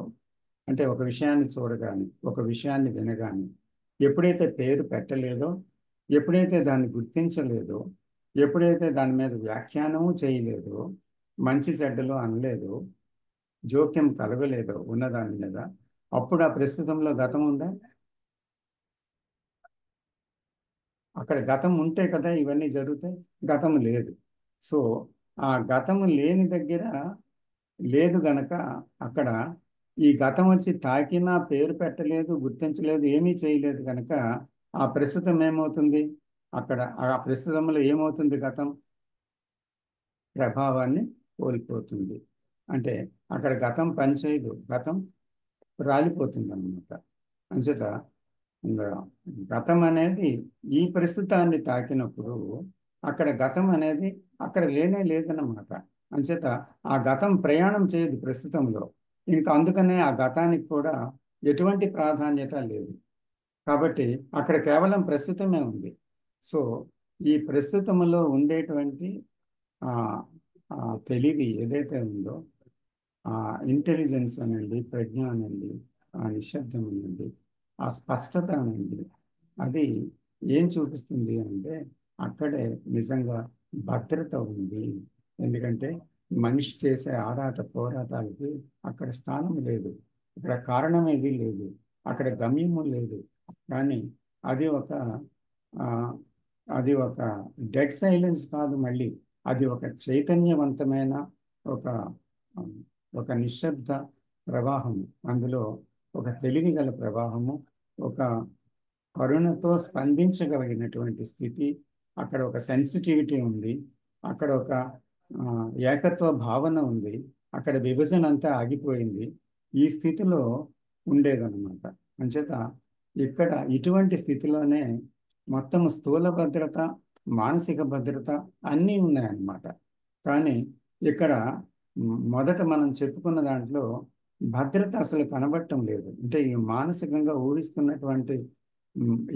అంటే ఒక విషయాన్ని చూడగానే, ఒక విషయాన్ని వినగానే ఎప్పుడైతే పేరు పెట్టలేదో, ఎప్పుడైతే దాన్ని గుర్తించలేదో, ఎప్పుడైతే దాని మీద వ్యాఖ్యానము చేయలేదో, మంచి చెడ్డలు అనలేదో, జోక్యం కలగలేదో ఉన్నదాని మీద, అప్పుడు ఆ ప్రస్తుతంలో గతం ఉందా? అక్కడ గతం ఉంటే కదా ఇవన్నీ జరుగుతాయి. గతం లేదు. సో ఆ గతము లేని దగ్గర లేదు గనక అక్కడ ఈ గతం వచ్చి తాకినా పేరు పెట్టలేదు, గుర్తించలేదు, ఏమీ చేయలేదు కనుక ఆ ప్రస్తుతం ఏమవుతుంది? అక్కడ ఆ ప్రస్తుతంలో ఏమవుతుంది? గతం ప్రభావాన్ని కోల్పోతుంది. అంటే అక్కడ గతం పనిచేయదు, గతం రాలిపోతుంది అన్నమాట. అంచేత ఇంకా గతం అనేది ఈ ప్రస్తుతాన్ని తాకినప్పుడు అక్కడ గతం అనేది అక్కడ లేనే లేదన్నమాట. అంచేత ఆ గతం ప్రయాణం చేయదు ప్రస్తుతంలో. ఇంకా అందుకనే ఆ గతానికి కూడా ఎటువంటి ప్రాధాన్యత లేదు. కాబట్టి అక్కడ కేవలం ప్రస్తుతమే ఉంది. సో ఈ ప్రస్తుతంలో ఉండేటువంటి ఆ ఆ తెలివి ఏదైతే ఉందో, ఆ ఇంటెలిజెన్స్ అనండి, ప్రజ్ఞ అనండి, ఆ నిశ్శబ్దం అనండి, ఆ స్పష్టత అనండి, అది ఏం చూపిస్తుంది అంటే అక్కడే నిజంగా భద్రత ఉంది. ఎందుకంటే మనిషి చేసే ఆరాట పోరాటాలకి అక్కడ స్థానం లేదు, అక్కడ కారణం ఏది లేదు, అక్కడ గమ్యము లేదు. కానీ అది ఒక ఆ, అది ఒక డెడ్ సైలెన్స్ కాదు, మళ్ళీ అది ఒక చైతన్యవంతమైన ఒక ఒక నిశ్శబ్ద ప్రవాహము. అందులో ఒక తెలివి గల ప్రవాహము, ఒక కరుణతో స్పందించగలిగినటువంటి స్థితి, అక్కడ ఒక సెన్సిటివిటీ ఉంది, అక్కడ ఒక ఏకత్వ భావన ఉంది, అక్కడ విభజన అంతా ఆగిపోయింది. ఈ స్థితిలో ఉండేదన్నమాట. అంచేత ఇక్కడ ఇటువంటి స్థితిలోనే మొత్తం స్థూల భద్రత, మానసిక భద్రత అన్నీ ఉన్నాయన్నమాట. కానీ ఇక్కడ మొదట మనం చెప్పుకున్న దాంట్లో భద్రత అసలు కనబడటం లేదు. అంటే ఈ మానసికంగా ఊహిస్తున్నటువంటి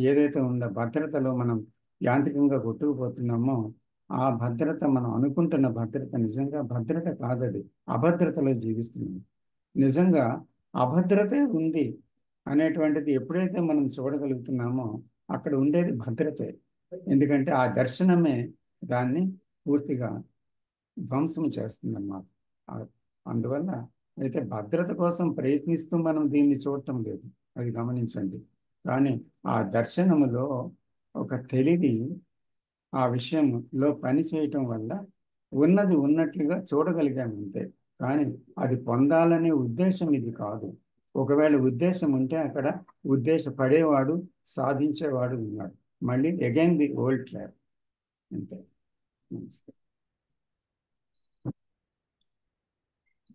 ఏదైతే ఉందో భద్రతలో మనం యాంత్రికంగా కొట్టుకుపోతున్నామో, ఆ భద్రత మనం అనుకుంటున్న భద్రత నిజంగా భద్రత కాదది. అభద్రతలో జీవిస్తున్నాం. నిజంగా అభద్రతే ఉంది అనేటువంటిది ఎప్పుడైతే మనం చూడగలుగుతున్నామో అక్కడ ఉండేది భద్రతే. ఎందుకంటే ఆ దర్శనమే దాన్ని పూర్తిగా ధ్వంసం చేస్తుందన్నమాట. ఆ- అందువల్ల అయితే భద్రత కోసం ప్రయత్నిస్తూ మనం దీన్ని చూడటం లేదు, అది గమనించండి. కానీ ఆ దర్శనములో ఒక తెలివి ఆ విషయంలో పని చేయటం వల్ల ఉన్నది ఉన్నట్లుగా చూడగలిగాము అంతే. కానీ అది పొందాలనే ఉద్దేశం ఇది కాదు. ఒకవేళ ఉద్దేశం ఉంటే అక్కడ ఉద్దేశపడేవాడు సాధించేవాడు ఉన్నాడు. మళ్ళీ అగైన్ ది ఓల్డ్ ట్రాప్. అంతే. నమస్తే.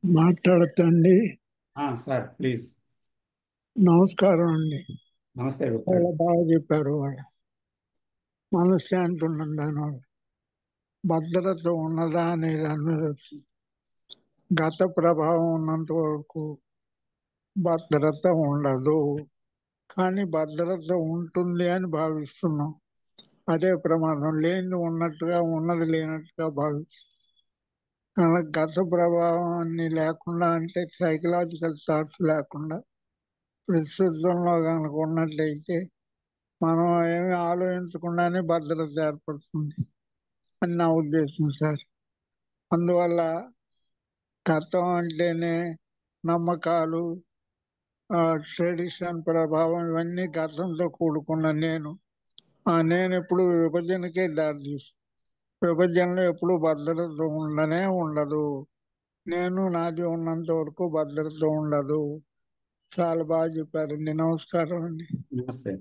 మాట్లాడతండి. Sir please. నమస్కారం అండి. నమస్తే గుప్తా. చాలా బాగా చెప్పారు. వాళ్ళు మనశ్శాంతి ఉన్నది దానివల్ల. భద్రత ఉన్నదా అనేది అన్నది గత ప్రభావం ఉన్నంత వరకు భద్రత ఉండదు, కానీ భద్రత ఉంటుంది అని భావిస్తున్నాం. అదే ప్రమాదం. లేనిది ఉన్నట్టుగా ఉన్నది లేనట్టుగా భావిస్తున్నాం. కనుక గత ప్రభావాన్ని లేకుండా, అంటే సైకలాజికల్ థాట్స్ లేకుండా ప్రస్తుతంలో కనుక ఉన్నట్లయితే మనం ఏమి ఆలోచించకుండానే భద్రత ఏర్పడుతుంది అని నా ఉద్దేశం సార్. అందువల్ల గతం అంటేనే నమ్మకాలు, ట్రెడిషన్ ప్రభావం, ఇవన్నీ గతంతో కూడుకున్న నేను ఎప్పుడు విభజనకే దారితీస్తాను. విభజనలో ఎప్పుడు భద్రత ఉండనే ఉండదు. నేను నాది ఉన్నంత వరకు భద్రత ఉండదు. చాలా బాగా చెప్పారండి. నమస్కారం అండి. నమస్తే.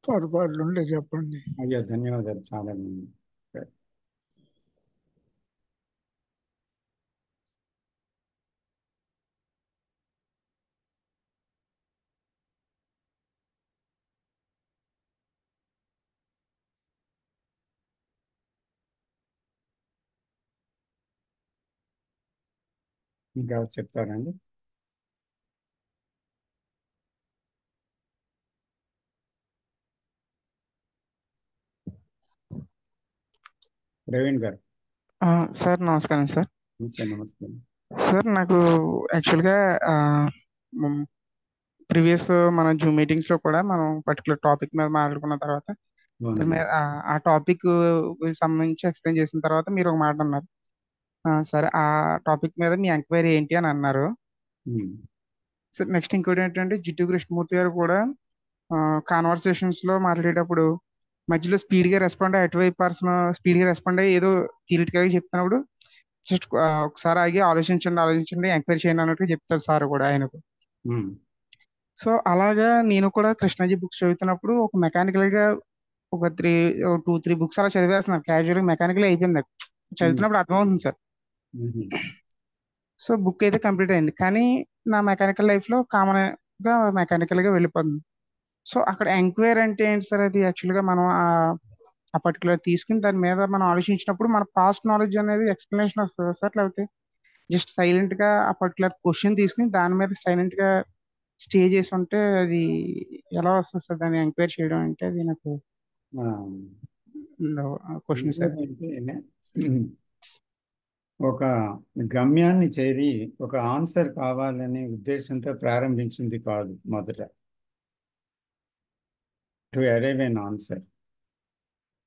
పొరపాట్లు ఉంటే చెప్పండి. అయ్యో ధన్యవాదాలు చాలా. ఇంకా చెప్తారండి? ప్రవీణ్ గారు. సార్ నమస్కారం సార్. నమస్తే. నమస్తే. సార్ నాకు యాక్చువల్గా ప్రీవియస్ మన జూమ్ మీటింగ్స్లో కూడా మనం పర్టికులర్ టాపిక్ మీద మాట్లాడుకున్న తర్వాత దాని మీద ఆ టాపిక్ సంబంధించి ఎక్స్ప్లెయిన్ చేసిన తర్వాత మీరు ఒక మాట అన్నారు. సరే, ఆ టాపిక్ మీద మీ ఎంక్వైరీ ఏంటి అని అన్నారు. సార్ నెక్స్ట్ ఇంకోటి ఏంటంటే జిడ్డు కృష్ణమూర్తి గారు కూడా కాన్వర్సేషన్స్లో మాట్లాడేటప్పుడు మధ్యలో స్పీడ్గా రెస్పాండ్ అయ్యి అటువైపు పర్సన్ స్పీడ్గా రెస్పాండ్ అయ్యి ఏదో థియరిటికల్గా చెప్తున్నప్పుడు జస్ట్ ఒకసారి ఆగి ఆలోచించండి ఎంక్వైరీ చేయండి అన్నట్టు చెప్తారు సార్ కూడా ఆయనకు. సో అలాగా నేను కూడా కృష్ణాజీ బుక్స్ చదువుతున్నప్పుడు ఒక మెకానికల్గా ఒక 2-3 బుక్స్ అలా చదివేస్తున్నాను. క్యాజువల్గా మెకానికల్ అయిపోయింది నాకు. చదువుతున్నప్పుడు అర్థమవుతుంది సార్. సో బుక్ అయితే కంప్లీట్ అయింది, కానీ నా మెకానికల్ లైఫ్లో కామన్గా మెకానికల్గా వెళ్ళిపోతుంది. సో అక్కడ ఎంక్వైరీ అంటే ఏంటి సార్? అది యాక్చువల్గా మనం ఆ పర్టికులర్ తీసుకుని దాని మీద మనం ఆలోచించినప్పుడు మన పాస్ట్ నాలెడ్జ్ అనేది ఎక్స్ప్లెనేషన్ వస్తుంది సార్, లేకపోతే జస్ట్ సైలెంట్గా ఆ పర్టికులర్ క్వశ్చన్ తీసుకుని దాని మీద సైలెంట్గా స్టే చేసి ఉంటే అది ఎలా వస్తుంది సార్? దాన్ని ఎంక్వైరీ చేయడం అంటే అది నాకు క్వశ్చన్ సార్. ఒక గమ్యాన్ని చేరి ఒక ఆన్సర్ కావాలనే ఉద్దేశంతో ప్రారంభించింది కాదు మొదట. To arrive an answer.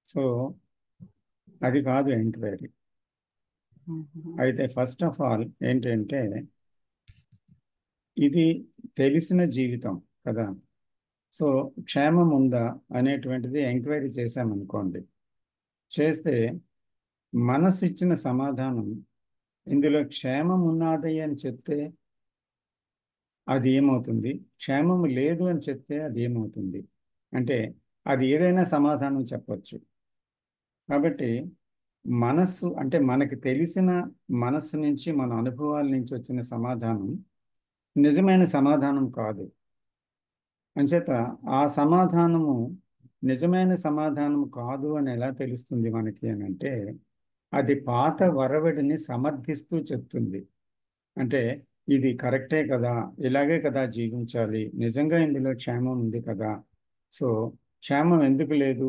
So అది కాదు ఎంక్వైరీ. అయితే ఫస్ట్ ఆఫ్ ఆల్ ఏంటంటే ఇది తెలిసిన జీవితం కదా. సో క్షేమం ఉందా అనేటువంటిది ఎంక్వైరీ చేశామనుకోండి. చేస్తే మనసు ఇచ్చిన సమాధానం ఇందులో క్షేమం ఉన్నది అని చెప్తే అది ఏమవుతుంది, క్షేమం లేదు అని చెప్తే అది ఏమవుతుంది అంటే అది ఏదైనా సమాధానం చెప్పచ్చు. కాబట్టి మనస్సు అంటే మనకి తెలిసిన మనస్సు నుంచి మన అనుభవాల నుంచి వచ్చిన సమాధానం నిజమైన సమాధానం కాదు. అంచేత ఆ సమాధానము నిజమైన సమాధానం కాదు అని ఎలా తెలుస్తుంది మనకి అని అంటే అది పాత వరవడిని సమర్థిస్తూ చెప్తుంది. అంటే ఇది కరెక్టే కదా, ఇలాగే కదా జీవించాలి, నిజంగా ఇందులో క్షేమం ఉంది కదా, సో క్షేమం ఎందుకు లేదు,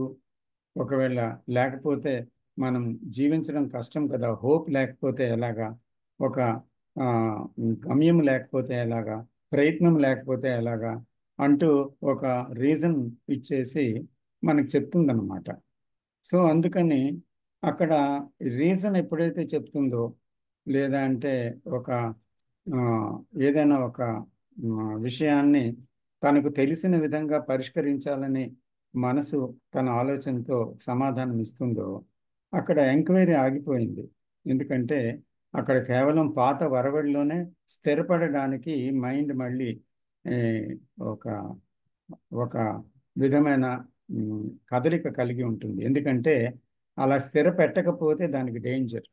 ఒకవేళ లేకపోతే మనం జీవించడం కష్టం కదా, హోప్ లేకపోతే ఎలాగా, ఒక ఆ, గమ్యం లేకపోతే ఎలాగా, ప్రయత్నం లేకపోతే ఎలాగా అంటూ ఒక రీజన్ ఇచ్చేసి మనకు చెప్తుందన్నమాట. సో అందుకని అక్కడ రీజన్ ఎప్పుడైతే చెప్తుందో, లేదా అంటే ఒక ఆ, ఏదైనా ఒక విషయాన్ని తనకు తెలిసిన విధంగా పరిష్కరించాలని మనసు తన ఆలోచనతో సమాధానం ఇస్తుందో, అక్కడ ఎంక్వైరీ ఆగిపోయింది. ఎందుకంటే అక్కడ కేవలం పాత వరవడిలోనే స్థిరపడడానికి మైండ్ మళ్ళీ ఏ, ఒక ఒక విధమైన కదలిక కలిగి ఉంటుంది. ఎందుకంటే అలా స్థిర పెట్టకపోతే దానికి డేంజర్.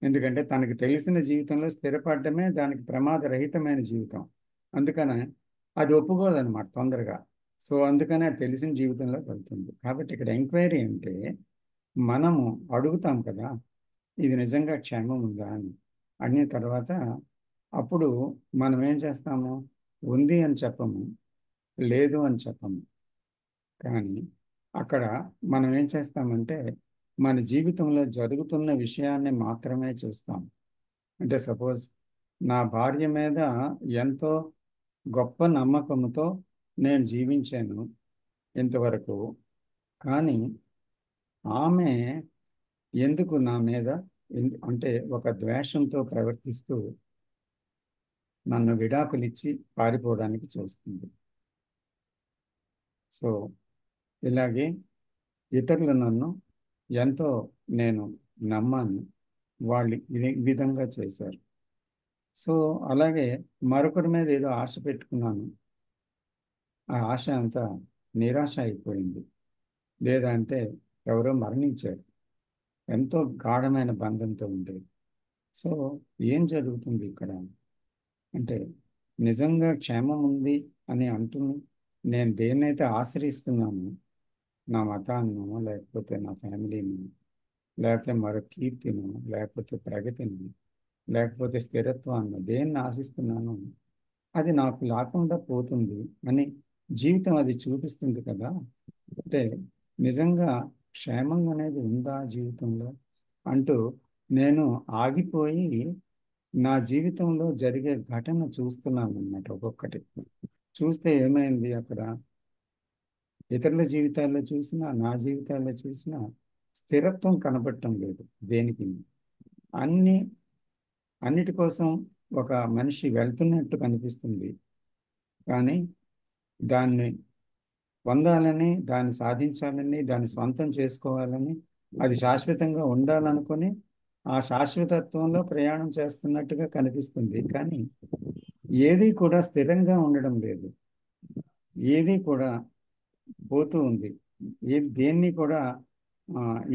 ఎందుకంటే తనకు తెలిసిన జీవితంలో స్థిరపడమే దానికి ప్రమాదరహితమైన జీవితం. అందుకనే అది ఒప్పుకోదన్నమాట తొందరగా. సో అందుకనే అది తెలిసిన జీవితంలోకి వెళ్తుంది. కాబట్టి ఇక్కడ ఎంక్వైరీ అంటే మనము అడుగుతాం కదా, ఇది నిజంగా క్షేమం ఉందా అని. అడిగిన తర్వాత అప్పుడు మనం ఏం చేస్తాము, ఉంది అని చెప్పము, లేదు అని చెప్పము. కానీ అక్కడ మనం ఏం చేస్తామంటే మన జీవితంలో జరుగుతున్న విషయాన్ని మాత్రమే చూస్తాం. అంటే సపోజ్ నా భార్య మీద ఎంతో గొప్ప నమ్మకంతో నేను జీవించాను ఇంతవరకు, కానీ ఆమె ఎందుకు నా మీద అంటే ఒక ద్వేషంతో ప్రవర్తిస్తూ నన్ను విడాకులిచ్చి పారిపోవడానికి చూస్తుంది. సో ఇలాగే ఇతరులు నన్ను ఎంతో నేను నమ్మాను, వాళ్ళు ఈ విధంగా చేశారు. సో అలాగే మరొకరి మీద ఏదో ఆశ పెట్టుకున్నాను, ఆ ఆశ అంతా నిరాశ అయిపోయింది. లేదా అంటే ఎవరో మరణించారు, ఎంతో గాఢమైన బంధంతో ఉండేది. సో ఏం జరుగుతుంది ఇక్కడ అంటే, నిజంగా క్షేమం ఉంది అని అంటున్నాను. నేను దేన్నైతే ఆశ్రయిస్తున్నాను, నా మతాన్నో లేకపోతే నా ఫ్యామిలీని, లేకపోతే మరో కీర్తిను, లేకపోతే ప్రగతిని, లేకపోతే స్థిరత్వాన్ని దేన్ని ఆశిస్తున్నానో అది నాకు లేకుండా పోతుంది అని జీవితం అది చూపిస్తుంది కదా. అంటే నిజంగా క్షేమం అనేది ఉందా జీవితంలో అంటూ నేను ఆగిపోయి నా జీవితంలో జరిగే ఘటన చూస్తున్నాను అన్నమాట. ఒక్కొక్కటి చూస్తే ఏమైంది అక్కడ, ఇతరుల జీవితాల్లో చూసినా నా జీవితాల్లో చూసినా స్థిరత్వం కనబడటం లేదు దేనికి. అన్నిటి కోసం ఒక మనిషి వెళ్తున్నట్టు కనిపిస్తుంది, కానీ దాన్ని పొందాలని, దాన్ని సాధించాలని, దాన్ని స్వంతం చేసుకోవాలని, అది శాశ్వతంగా ఉండాలనుకొని ఆ శాశ్వతత్వంలో ప్రయాణం చేస్తున్నట్టుగా కనిపిస్తుంది. కానీ ఏది కూడా స్థిరంగా ఉండడం లేదు, ఏది కూడా పోతూ ఉంది. దేన్ని కూడా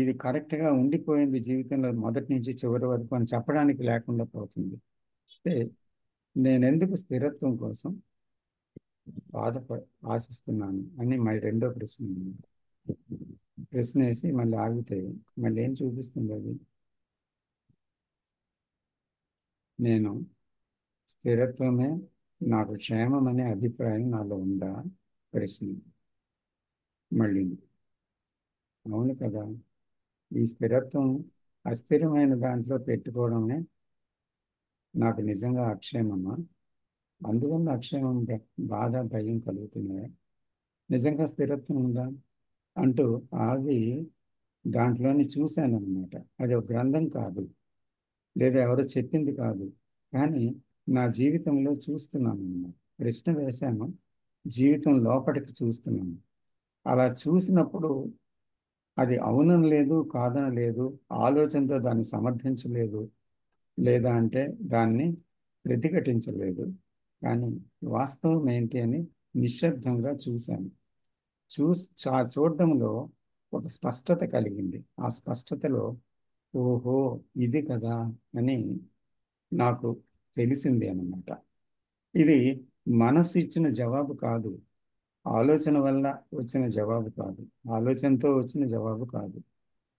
ఇది కరెక్ట్గా ఉండిపోయింది జీవితంలో మొదటి నుంచి చివరి వరకు అని చెప్పడానికి లేకుండా పోతుంది. అంటే నేనెందుకు స్థిరత్వం కోసం ఆశిస్తున్నాను అని మళ్ళీ రెండో ప్రశ్న వేసి మళ్ళీ ఆగితే మళ్ళీ ఏం చూపిస్తుంది అది, నేను స్థిరత్వమే నాకు క్షేమం అనే అభిప్రాయం నాలో ఉందా ప్రశ్న. మళ్ళీ అవును కదా, ఈ స్థిరత్వం అస్థిరమైన దాంట్లో పెట్టుకోవడమే నాకు నిజంగా అక్షేమమా, అందువల్ల అక్షేమం బాధ భయం కలుగుతున్నాయా, నిజంగా స్థిరత్వం ఉందా అంటూ ఆగి దాంట్లోని చూశాను అన్నమాట. అది ఒక గ్రంథం కాదు, లేదా ఎవరో చెప్పింది కాదు, కానీ నా జీవితంలో చూస్తున్నాను అన్నమాట. ప్రశ్న వేశాను, జీవితం లోపలికి చూస్తున్నాను. అలా చూసినప్పుడు అది అవునని లేదు, కాదని లేదు, ఆలోచనతో దాన్ని సమర్థించలేదు, లేదా అంటే దాన్ని ప్రతిఘటించలేదు, కానీ వాస్తవం ఏంటి అని నిశ్శబ్దంగా చూశాను. చూడడంలో ఒక స్పష్టత కలిగింది. ఆ స్పష్టతలో ఓహో ఇది కదా అని నాకు తెలిసింది అన్నమాట. ఇది మనసు ఇచ్చిన జవాబు కాదు, ఆలోచన వల్ల వచ్చిన జవాబు కాదు, ఆలోచనతో వచ్చిన జవాబు కాదు,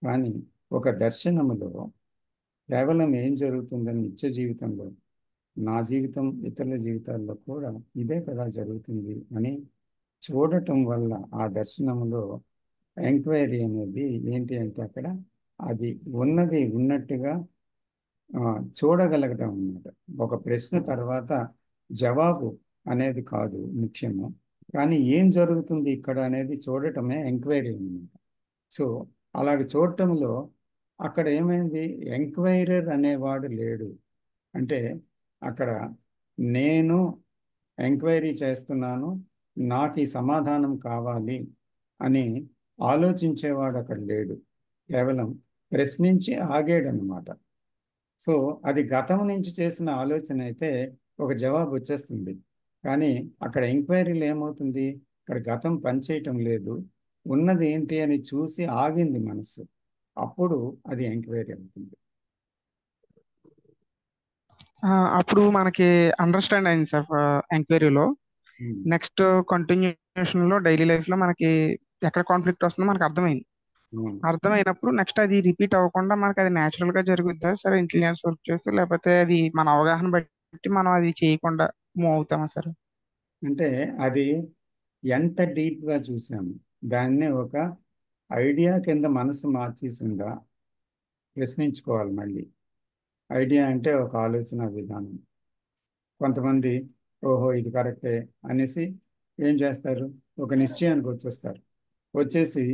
కానీ ఒక దర్శనములో కేవలం ఏం జరుగుతుందని నిత్య జీవితంలో, నా జీవితం, ఇతరుల జీవితాల్లో కూడా ఇదే కదా జరుగుతుంది అని చూడటం వల్ల ఆ దర్శనంలో ఎంక్వైరీ అనేది ఏంటి అంటే అక్కడ అది ఉన్నది ఉన్నట్టుగా చూడగలగటం అన్నమాట. ఒక ప్రశ్న తర్వాత జవాబు అనేది కాదు ముఖ్యము, కానీ ఏం జరుగుతుంది ఇక్కడ అనేది చూడటమే ఎంక్వైరీ అన్నమాట. సో అలాగే చూడటంలో అక్కడ ఏమైంది, ఎంక్వైరర్ అనేవాడు లేడు. అంటే అక్కడ నేను ఎంక్వైరీ చేస్తున్నాను, నాకు ఈ సమాధానం కావాలి అని ఆలోచించేవాడు అక్కడ లేడు. కేవలం ప్రశ్నించి ఆగాడనమాట. సో అది గతం నుంచి చేసిన ఆలోచన అయితే ఒక జవాబు వచ్చేస్తుంది. కానీ అక్కడ ఎంక్వైరీలు ఏమవుతుంది, అక్కడ గతం పనిచేయటం లేదు, ఉన్నది ఏంటి అని చూసి ఆగింది మనసు. అప్పుడు అది ఎంక్వైరీ అవుతుంది. అప్పుడు మనకి అండర్స్టాండ్ అయింది సార్ ఎంక్వైరీలో. నెక్స్ట్ కంటిన్యూషన్ లో డైలీ లైఫ్ లో మనకి ఎక్కడ కాన్ఫ్లిక్ట్ వస్తుందో మనకు అర్థమైంది. అర్థమైనప్పుడు నెక్స్ట్ అది రిపీట్ అవ్వకుండా మనకి అది న్యాచురల్ గా జరుగుద్దా సరే, ఇంటెలిజెన్స్ వర్క్ చేస్తూ, లేకపోతే అది మన అవగాహన బట్టి మనం అది చేయకుండా మూవ్ అవుతామా సార్? అంటే అది ఎంత డీప్గా చూసాము, దాన్నే ఒక ఐడియా కింద మనసు మార్చేసిందా ప్రశ్నించుకోవాలి మళ్ళీ. ఐడియా అంటే ఒక ఆలోచన విధానం. కొంతమంది ఓహో ఇది కరెక్టే అనేసి ఏం చేస్తారు, ఒక నిశ్చయానికి వచ్చేస్తారు. వచ్చేసి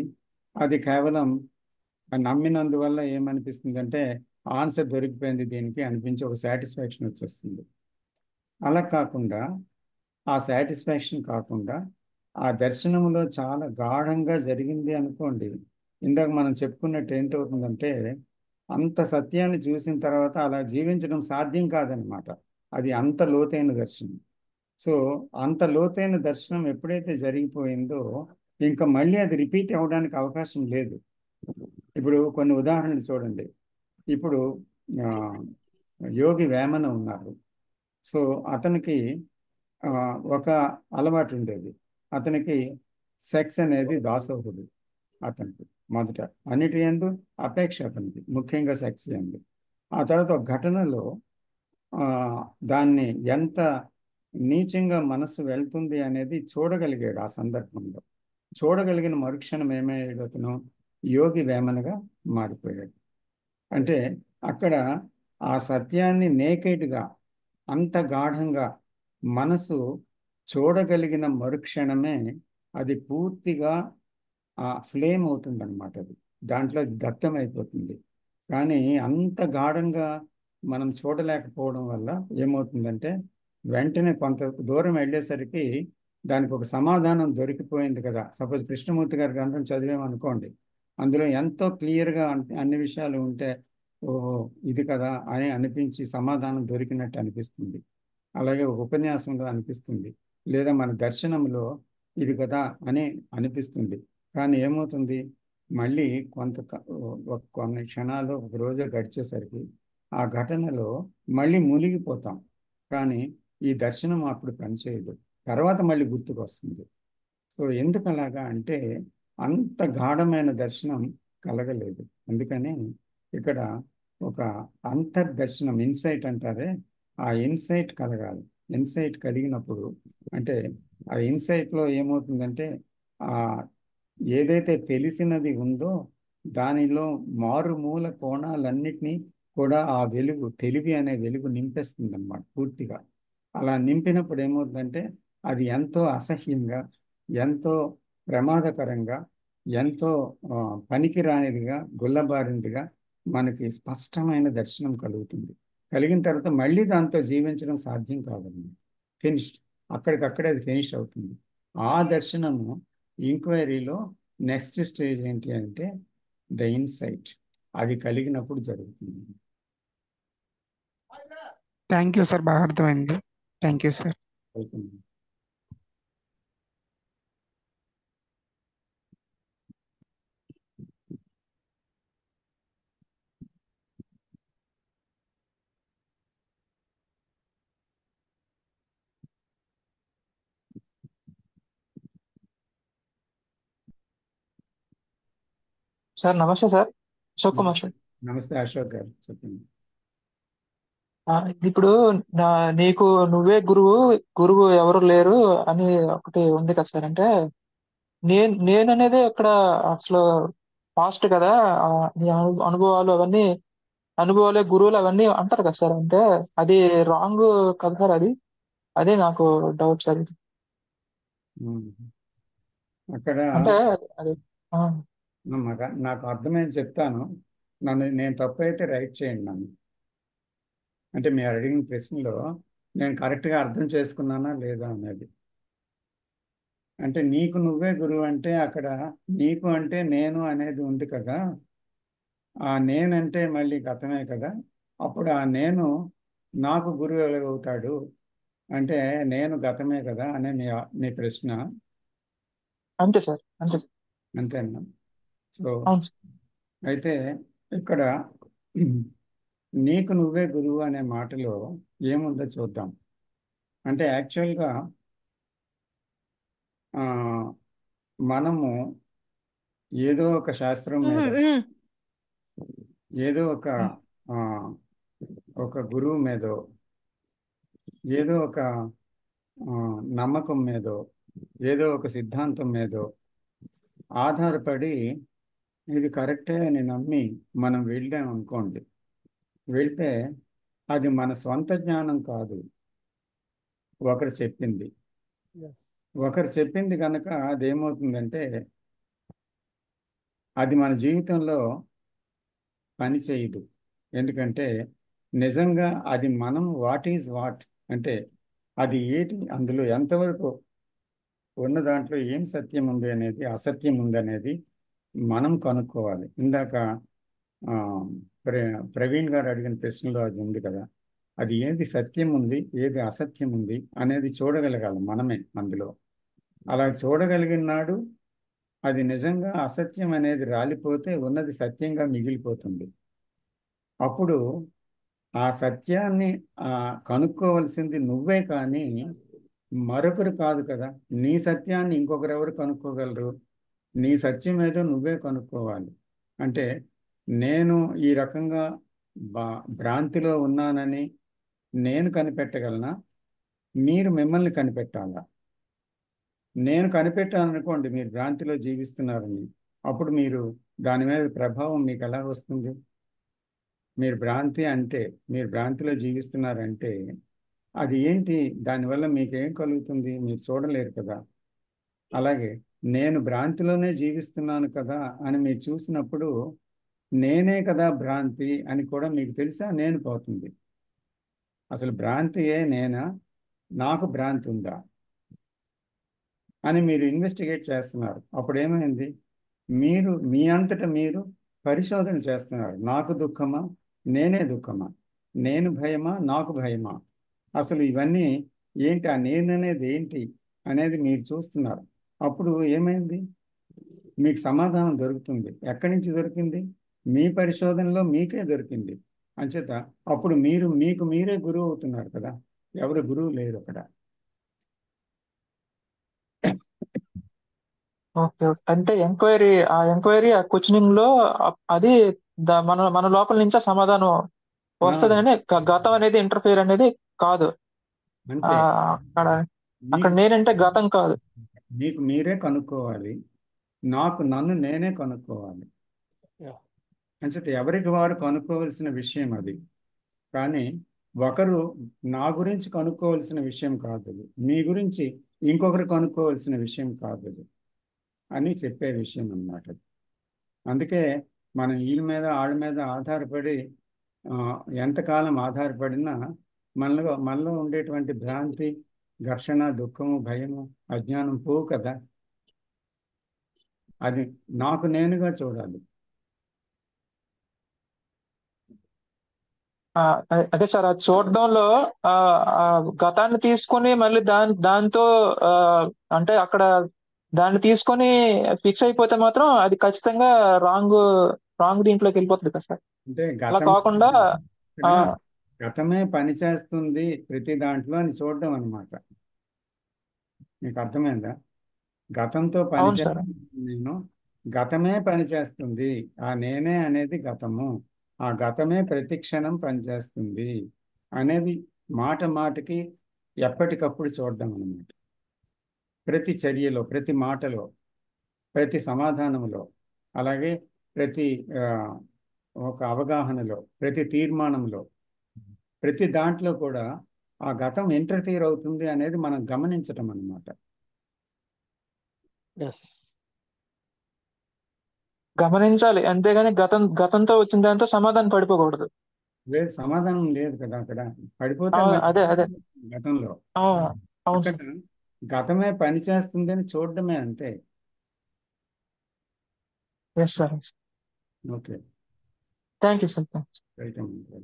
అది కేవలం నమ్మినందువల్ల ఏమనిపిస్తుంది అంటే ఆన్సర్ దొరికిపోయింది దీనికి అనిపించి ఒక సాటిస్ఫాక్షన్ వచ్చేస్తుంది. అలా కాకుండా, ఆ సాటిస్ఫాక్షన్ కాకుండా ఆ దర్శనంలో చాలా గాఢంగా జరిగింది అనుకోండి, ఇందాక మనం చెప్పుకున్నట్టు ఏంటవుతుందంటే అంత సత్యాన్ని చూసిన తర్వాత అలా జీవించడం సాధ్యం కాదనమాట. అది అంత లోతైన దర్శనం. సో అంత లోతైన దర్శనం ఎప్పుడైతే జరిగిపోయిందో ఇంకా మళ్ళీ అది రిపీట్ అవ్వడానికి అవకాశం లేదు. ఇప్పుడు కొన్ని ఉదాహరణలు చూడండి. ఇప్పుడు ఆ, యోగి వేమన ఉన్నారు. సో అతనికి ఆ, ఒక అలవాటు ఉండేది. అతనికి సెక్స్ అనేది దాసోహుడు. అతనికి మొదట అన్నిటి యందు అపేక్ష, అతనికి ముఖ్యంగా సెక్స్ అంది. ఆ తర్వాత ఒక ఘటనలో ఆ, దాన్ని ఎంత నీచంగా మనసు వెళ్తుంది అనేది చూడగలిగాడు. ఆ సందర్భంలో చూడగలిగిన మరుక్షణం ఏమయ్యాడు, అతను యోగి వేమనగా మారిపోయాడు. అంటే అక్కడ ఆ సత్యాన్ని నేకేడ్గా అంత గాఢంగా మనసు చూడగలిగిన మరుక్షణమే అది పూర్తిగా ఆ ఫ్లేమ్ అవుతుంది అనమాట. అది దాంట్లో దగ్ధం అయిపోతుంది. కానీ అంత గాఢంగా మనం చూడలేకపోవడం వల్ల ఏమవుతుందంటే వెంటనే కొంత దూరం వెళ్ళేసరికి దానికి ఒక సమాధానం దొరికిపోయింది కదా. సపోజ్ కృష్ణమూర్తి గారి గ్రంథం చదివామనుకోండి, అందులో ఎంతో క్లియర్గా అన్ని విషయాలు ఉంటే ఓహో ఇది కదా అని అనిపించి సమాధానం దొరికినట్టు అనిపిస్తుంది. అలాగే ఒక ఉపన్యాసంలో అనిపిస్తుంది, లేదా మన దర్శనంలో ఇది కదా అని అనిపిస్తుంది. కానీ ఏమవుతుంది, మళ్ళీ కొన్ని క్షణాలు ఒక రోజు గడిచేసరికి ఆ ఘటనలో మళ్ళీ మునిగిపోతాం. కానీ ఈ దర్శనం అప్పుడు పనిచేయదు, తర్వాత మళ్ళీ గుర్తుకు వస్తుంది. సో ఎందుకు అలాగా అంటే అంత గాఢమైన దర్శనం కలగలేదు. అందుకని ఇక్కడ ఒక అంతర్దర్శనం, ఇన్సైట్ అంటారే, ఆ ఇన్సైట్ కలగాలి. ఇన్సైట్ కలిగినప్పుడు అంటే ఆ ఇన్సైట్లో ఏమవుతుందంటే ఆ ఏదైతే తెలిసినది ఉందో దానిలో మారుమూల కోణాలన్నిటినీ కూడా ఆ వెలుగు, తెలివి అనే వెలుగు నింపేస్తుంది అన్నమాట పూర్తిగా. అలా నింపినప్పుడు ఏమవుతుందంటే అది ఎంతో అసహ్యంగా, ఎంతో ప్రమాదకరంగా, ఎంతో పనికిరానిదిగా, గుల్లబారినదిగా మనకి స్పష్టమైన దర్శనం కలుగుతుంది. కలిగిన తర్వాత మళ్ళీ దాంతో జీవించడం సాధ్యం కాదండి. ఫినిష్డ్, అక్కడికక్కడే అది ఫినిష్ అవుతుంది. ఆ దర్శనము ఇంక్వైరీలో నెక్స్ట్ స్టేజ్ ఏంటి అంటే ద ఇన్సైట్. అది కలిగినప్పుడు జరుగుతుంది. థ్యాంక్ యూ సార్, బాగా అర్థమైంది. Thank you sir. Welcome. Sir నమస్తే సార్, అశోక్ కుమార్ సార్. నమస్తే అశోక్ గారు, చెప్పండి. ఇప్పుడు నా నీకు నువ్వే గురువు, గురువు ఎవరు లేరు అని ఒకటి ఉంది కదా సార్. అంటే నేను అనేది అక్కడ అసలు పాస్ట్ కదా. నీ అనుభవాలు అవన్నీ, అనుభవాలే గురువులు అవన్నీ అంటారు కదా సార్. అంటే అది రాంగ్ కదా సార్ అది. అదే నాకు డౌట్ సార్ ఇది. ఉమ్. అక్కడ అంటే అది ఆ, నాకు అర్థమైంది చెప్తాను. నేను తప్పు అయితే రైట్ చేయండి నన్ను. అంటే మీరు అడిగిన ప్రశ్నలో నేను కరెక్ట్గా అర్థం చేసుకున్నానా లేదా అనేది. అంటే నీకు నువ్వే గురువు అంటే అక్కడ నీకు అంటే నేను అనేది ఉంది కదా. ఆ నేనంటే మళ్ళీ గతమే కదా. అప్పుడు ఆ నేను నాకు గురువు ఎలాగవుతాడు అంటే నేను గతమే కదా అనే నీ ప్రశ్న. అంతే సార్, అంతే సార్. అంతేనా? సో అవును సార్. అయితే ఇక్కడ నీకు నువ్వే గురువు అనే మాటలో ఏముందో చూద్దాం. అంటే యాక్చువల్గా మనము ఏదో ఒక శాస్త్రం మీద, ఏదో ఆ, ఒక గురువు మీదో, ఏదో ఒక నమ్మకం మీదో, ఏదో ఒక సిద్ధాంతం మీదో ఆధారపడి ఇది కరెక్టే అని నమ్మి మనం వెళ్ళాం అనుకోండి. వెళ్తే అది మన స్వంత జ్ఞానం కాదు, ఒకరు చెప్పింది. ఒకరు చెప్పింది కనుక అదేమవుతుందంటే అది మన జీవితంలో పని చేయదు. ఎందుకంటే నిజంగా అది మనం వాట్ ఈజ్ వాట్ అంటే అది ఏంటి, అందులో ఎంతవరకు ఉన్న దాంట్లో ఏం సత్యం ఉంది అనేది, అసత్యం ఉంది అనేది మనం కనుక్కోవాలి. ఇందాక ఆ, ప్రవీణ్ గారు అడిగిన ప్రశ్నలో అది ఉంది కదా. అది ఏది సత్యం ఉంది, ఏది అసత్యం ఉంది అనేది చూడగలగాలి మనమే అందులో. అలా చూడగలిగిన నాడు అది నిజంగా అసత్యం అనేది రాలిపోతే ఉన్నది సత్యంగా మిగిలిపోతుంది. అప్పుడు ఆ సత్యాన్ని కనుక్కోవలసింది నువ్వే కానీ మరొకరు కాదు కదా. నీ సత్యాన్ని ఇంకొకరు ఎవరు కనుక్కోగలరు? నీ సత్యం ఏదో నువ్వే కనుక్కోవాలి. అంటే నేను ఈ రకంగా భ్రాంతిలో ఉన్నానని నేను కనిపెట్టగలనా? మీరు మిమ్మల్ని కనిపెట్టాలా? నేను కనిపెట్టాను అనుకోండి మీరు భ్రాంతిలో జీవిస్తున్నారని, అప్పుడు మీరు దాని మీద ప్రభావం మీకు ఎలా వస్తుంది? మీరు భ్రాంతిలో జీవిస్తున్నారంటే అది ఏంటి, దానివల్ల మీకేం కలుగుతుంది మీరు చూడలేరు కదా. అలాగే నేను భ్రాంతిలోనే జీవిస్తున్నాను కదా అని మీరు చూసినప్పుడు నేనే కదా భ్రాంతి అని కూడా మీకు తెలుసా? నేను పోతుంది. అసలు భ్రాంతియే నేనా, నాకు భ్రాంతి ఉందా అని మీరు ఇన్వెస్టిగేట్ చేస్తున్నారు. అప్పుడు ఏమైంది? మీరు మీ అంతటా మీరు పరిశోధన చేస్తున్నారు. నాకు దుఃఖమా, నేనే దుఃఖమా, నేను భయమా, నాకు భయమా, అసలు ఇవన్నీ ఏంటి, ఆ నేను అనేది ఏంటి అనేది మీరు చూస్తున్నారు. అప్పుడు ఏమైంది? మీకు సమాధానం దొరుకుతుంది. ఎక్కడి నుంచి దొరికింది? మీ పరిశోధనలో మీకే దొరికింది. అంచేత అప్పుడు మీకు మీరే గురువు అవుతున్నారు కదా. ఎవరు గురువు లేరు అక్కడ. Okay, okay. అంటే ఆ క్వశ్చనింగ్ లో అది మన మన లోపల నుంచే సమాధానం వస్తుందని, గతం అనేది ఇంటర్ఫియర్ అనేది కాదు. ఆ, అంతే. అక్కడ అక్కడ మీకు నేనంటే గతం కాదు. మీకు మీరే కనుక్కోవాలి. నన్ను నేనే కనుక్కోవాలి. అంచేత ఎవరికి వారు కనుక్కోవలసిన విషయం అది. కానీ ఒకరు నా గురించి కనుక్కోవలసిన విషయం కాదు అది. మీ గురించి ఇంకొకరు కనుక్కోవలసిన విషయం కాదు అది అని చెప్పే విషయం అన్నమాట. అందుకే మనం వీళ్ళ మీద వాళ్ళ మీద ఆధారపడి ఎంతకాలం ఆధారపడినా మనలో ఉండేటువంటి భ్రాంతి, ఘర్షణ, దుఃఖము, భయము, అజ్ఞానం పోవు కదా. అది నాకు నేనుగా చూడాలి. అదే సార్, అది చూడడంలో ఆ ఆ గతాన్ని తీసుకొని మళ్ళీ దాంతో ఆ, అంటే అక్కడ దాన్ని తీసుకొని ఫిక్స్ అయిపోతే మాత్రం అది ఖచ్చితంగా రాంగ్ రాంగ్ దీంట్లోకి వెళ్ళిపోతుంది కదా సార్. అంటే అలా కాకుండా ఇక్కడ ఆ, గతమే పనిచేస్తుంది ప్రతి దాంట్లో అని చూడడం అన్నమాట. మీకు అర్థమైందా? గతంతో అవును సార్. పనిచేస్తుంది నేను, గతమే పనిచేస్తుంది. ఆ నేనే అనేది గతము, ఆ గతమే ప్రతి క్షణం పనిచేస్తుంది. అనేది మాట మాటకి ఎప్పటికప్పుడు చూడడం అన్నమాట. ప్రతి చర్యలో, ప్రతి మాటలో, ప్రతి సమాధానంలో, అలాగే ప్రతి ఆ, ఒక అవగాహనలో, ప్రతి తీర్మానంలో, ప్రతి దాంట్లో కూడా ఆ గతం ఇంటర్ఫియర్ అవుతుంది అనేది మనం గమనించటం అన్నమాట. ఎస్ గమనించాలి, అంతేగాని గతంతో వచ్చిన దాంతో సమాధానం పడిపోకూడదు. లేదు, సమాధానం లేదు కదా అక్కడ. పడిపోతే అదే అదే గతంలో అవును అక్కడ సార్. గతమే పని చేస్తుందని చూడడమే అంతే. Yes sir. Okay, thank you sir. Thanks. Right అమ్మా.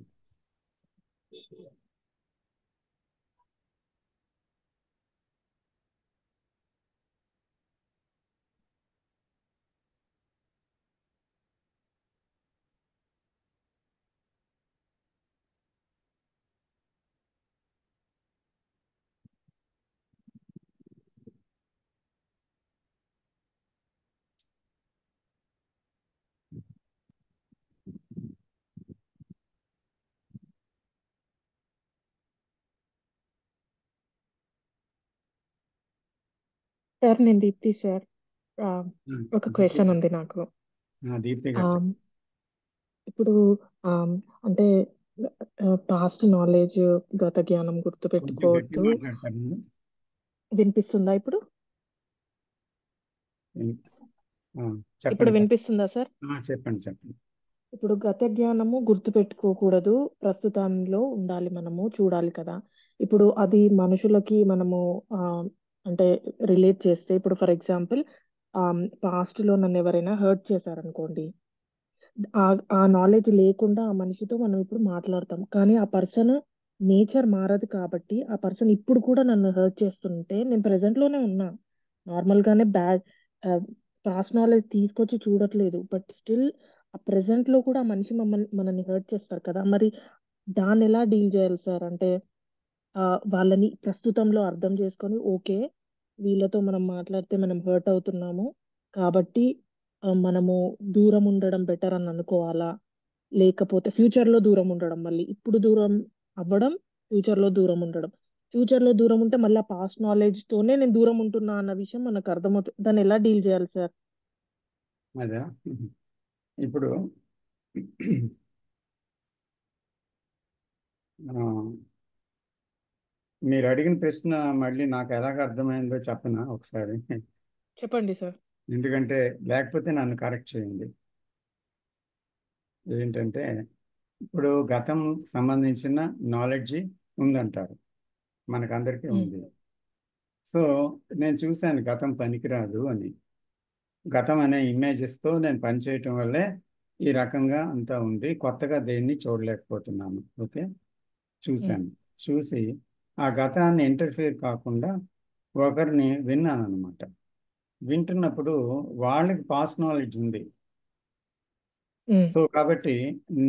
సార్ నేను దీప్తి సార్. ఆ, ఒక క్వశ్చన్ ఉంది నాకు. దీప్తి ఆ, గారు ఇప్పుడు ఆ, అంటే పాస్ట్ నాలెడ్జ్, గత జ్ఞానం కొంచెం గట్టి గుర్తుపెట్టుకోవద్దు. మాట్లాడతారు. వినిపిస్తుందా ఇప్పుడు? ఇప్పుడు ఇప్పుడు చెప్పండి. వినిపిస్తుందా సార్? చెప్పండి. ఇప్పుడు గత జ్ఞానము గుర్తుపెట్టుకోకూడదు, ప్రస్తుతంలో ఉండాలి, మనము చూడాలి కదా. ఇప్పుడు అది మనుషులకి మనము ఆ, అంటే రిలేట్ చేస్తే, ఇప్పుడు ఫర్ ఎగ్జాంపుల్ పాస్ట్ లో నన్ను ఎవరైనా హర్ట్ చేశారనుకోండి, ఆ ఆ నాలెడ్జ్ లేకుండా ఆ మనిషితో మనం ఇప్పుడు మాట్లాడతాం, కానీ ఆ పర్సన్ నేచర్ మారదు కాబట్టి ఆ పర్సన్ ఇప్పుడు కూడా నన్ను హర్ట్ చేస్తుంటే నేను ప్రెసెంట్ లోనే ఉన్నా, నార్మల్ గానే బ్యాడ్ పాస్ట్ నాలెడ్జ్ తీసుకొచ్చి చూడట్లేదు, బట్ స్టిల్ ఆ ప్రెసెంట్ లో కూడా ఆ మనిషి మనల్ని హర్ట్ చేస్తారు కదా. మరి దాన్ని ఎలా డీల్ చేయాలి సార్? అంటే ఆ, వాళ్ళని ప్రస్తుతంలో అర్థం చేసుకొని, ఓకే వీళ్ళతో మనం మాట్లాడితే మనం హర్ట్ అవుతున్నాము కాబట్టి మనము దూరం ఉండడం బెటర్ అని అనుకోవాలా, లేకపోతే ఫ్యూచర్ లో దూరం ఉండడం, మళ్ళీ ఇప్పుడు దూరం అవ్వడం, ఫ్యూచర్ లో దూరం ఉండడం. ఫ్యూచర్ లో దూరం ఉంటే మళ్ళీ పాస్ట్ నాలెడ్జ్ తోనే నేను దూరం ఉంటున్నా అన్న విషయం మనకు అర్థమవుతుంది. దాన్ని ఎలా డీల్ చేయాలి సార్? అదే ఇప్పుడు ఆ, మీరు అడిగిన ప్రశ్న మళ్ళీ నాకు ఎలాగ అర్థమైందో చెప్పనా ఒకసారి. చెప్పండి సార్. ఎందుకంటే లేకపోతే నన్ను కరెక్ట్ చేయండి. ఏంటంటే ఇప్పుడు గతం సంబంధించిన నాలెడ్జి ఉందంటారు, మనకందరికీ ఉమ్, ఉంది. సో నేను చూశాను గతం పనికిరాదు అని. గతం అనే ఇమేజెస్తో నేను పనిచేయటం వల్లే ఈ రకంగా అంతా ఉంది, కొత్తగా దేన్ని చూడలేకపోతున్నాను. ఓకే, ఉమ్, చూశాను. చూసి ఆ గతాన్ని ఇంటర్ఫియర్ కాకుండా ఒకరిని విన్నాను అనమాట. వింటున్నప్పుడు వాళ్ళకి పాస్ట్ నాలెడ్జ్ ఉంది. ఉమ్, సో కాబట్టి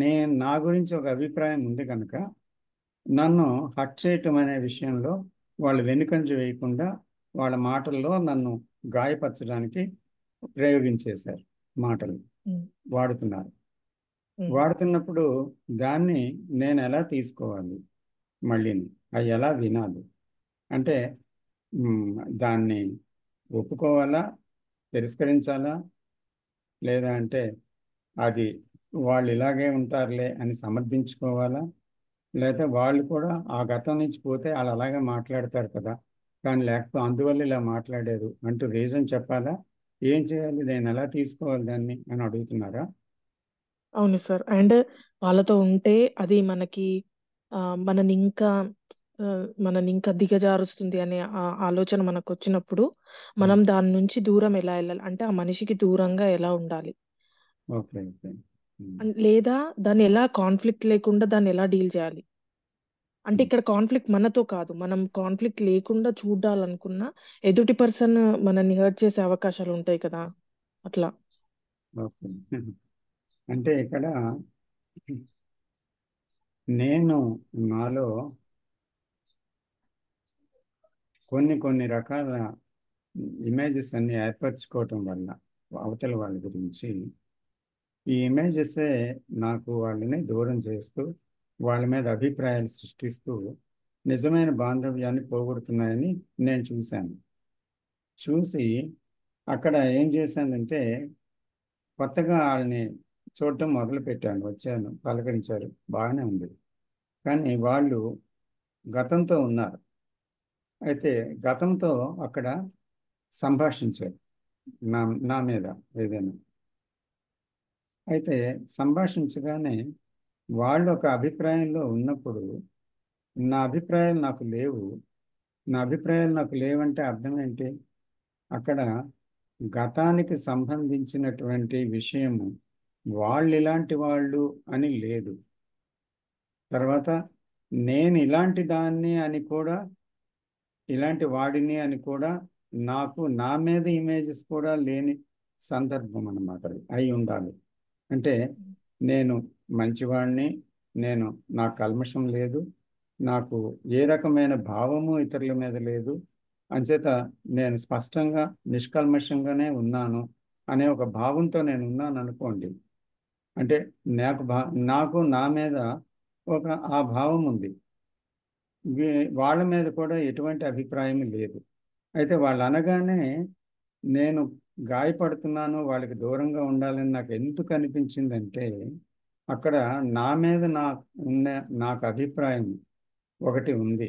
నేను నా గురించి ఒక అభిప్రాయం ఉంది కనుక నన్ను హట్ చేయటం అనే విషయంలో వాళ్ళు వెనుకంజ వేయకుండా వాళ్ళ మాటల్లో నన్ను గాయపరచడానికి ప్రయోగించేశారు, మాటలు ఉమ్, వాడుతున్నారు. ఉమ్, వాడుతున్నప్పుడు దాన్ని నేను ఎలా తీసుకోవాలి, మళ్ళీని అది ఎలా వినాలి అంటే దాన్ని ఒప్పుకోవాలా, తిరస్కరించాలా, లేదా అంటే అది వాళ్ళు ఇలాగే ఉంటారులే అని సమర్థించుకోవాలా, లేకపోతే వాళ్ళు కూడా ఆ గతం నుంచి పోతే వాళ్ళు అలాగే మాట్లాడతారు కదా, కానీ లేకపోతే అందువల్ల ఇలా మాట్లాడారు అంటూ రీజన్ చెప్పాలా, ఏం చేయాలి, నేను ఎలా తీసుకోవాలి దాన్ని అని అడుగుతున్నారా? అవును సార్. అండ్ వాళ్ళతో ఉంటే అది మనకి ఆ, మనని ఇంకా ఆ, మనని ఇంకా దిగజారుస్తుంది అనే ఆలోచన మనకు వచ్చినప్పుడు మనం దాని నుంచి దూరం ఎలా వెళ్ళాలి, అంటే ఆ మనిషికి దూరంగా ఎలా ఉండాలి, ఓకే, ఓకే. లేదా దాన్ని ఎలా కాన్ఫ్లిక్ట్ లేకుండా దాన్ని ఎలా డీల్ చేయాలి. అంటే ఇక్కడ కాన్ఫ్లిక్ట్ మనతో కాదు, మనం కాన్ఫ్లిక్ట్ లేకుండా చూడాలనుకున్నా ఎదుటి పర్సన్ మనల్ని హర్ట్ చేసే అవకాశాలు ఉంటాయి కదా, అట్లా. ఓకే. అంటే ఇక్కడ నేను నాలో కొన్ని రకాల ఇమేజెస్ అన్ని ఏర్పరచుకోవటం వల్ల అవతల వాళ్ళ గురించి ఈ ఇమేజెసే నాకు వాళ్ళని దూరం చేస్తూ వాళ్ళ మీద అభిప్రాయాలు సృష్టిస్తూ నిజమైన బాంధవ్యాన్ని పోగొడుతున్నాయని నేను చూశాను. చూసి అక్కడ ఏం చేశానంటే కొత్తగా వాళ్ళని చూడటం మొదలుపెట్టాను. వచ్చాను, పలకరించారు, బాగానే ఉంది. కానీ వాళ్ళు గతంతో ఉన్నారు. అయితే గతంతో అక్కడ సంభాషించారు నా నా మీద ఏదైనా. అయితే సంభాషించగానే వాళ్ళు ఒక అభిప్రాయంలో ఉన్నప్పుడు నా అభిప్రాయాలు నాకు లేవు. నా అభిప్రాయాలు నాకు లేవంటే అర్థం ఏంటి? అక్కడ గతానికి సంబంధించినటువంటి విషయము వాళ్ళు ఇలాంటి వాళ్ళు అని లేదు. తర్వాత నేను ఇలాంటి దాన్ని అని కూడా, ఇలాంటి వాడిని అని కూడా నాకు నా మీద ఇమేజెస్ కూడా లేని సందర్భం అన్నమాట అయి ఉండాలి. అంటే నేను మంచివాడిని, నేను నా కల్మషం లేదు, నాకు ఏ రకమైన భావము ఇతరుల మీద లేదు, అంచేత నేను స్పష్టంగా నిష్కల్మషంగానే ఉన్నాను అనే ఒక భావంతో నేను ఉన్నాను అనుకోండి. అంటే నాకు నా మీద ఒక ఆ భావం ఉంది. వాళ్ళ మీద కూడా ఎటువంటి అభిప్రాయం లేదు. అయితే వాళ్ళు అనగానే నేను గాయపడుతున్నాను, వాళ్ళకి దూరంగా ఉండాలని నాకు ఎందుకు అనిపించిందంటే అక్కడ నా మీద నాకు అభిప్రాయం ఒకటి ఉంది.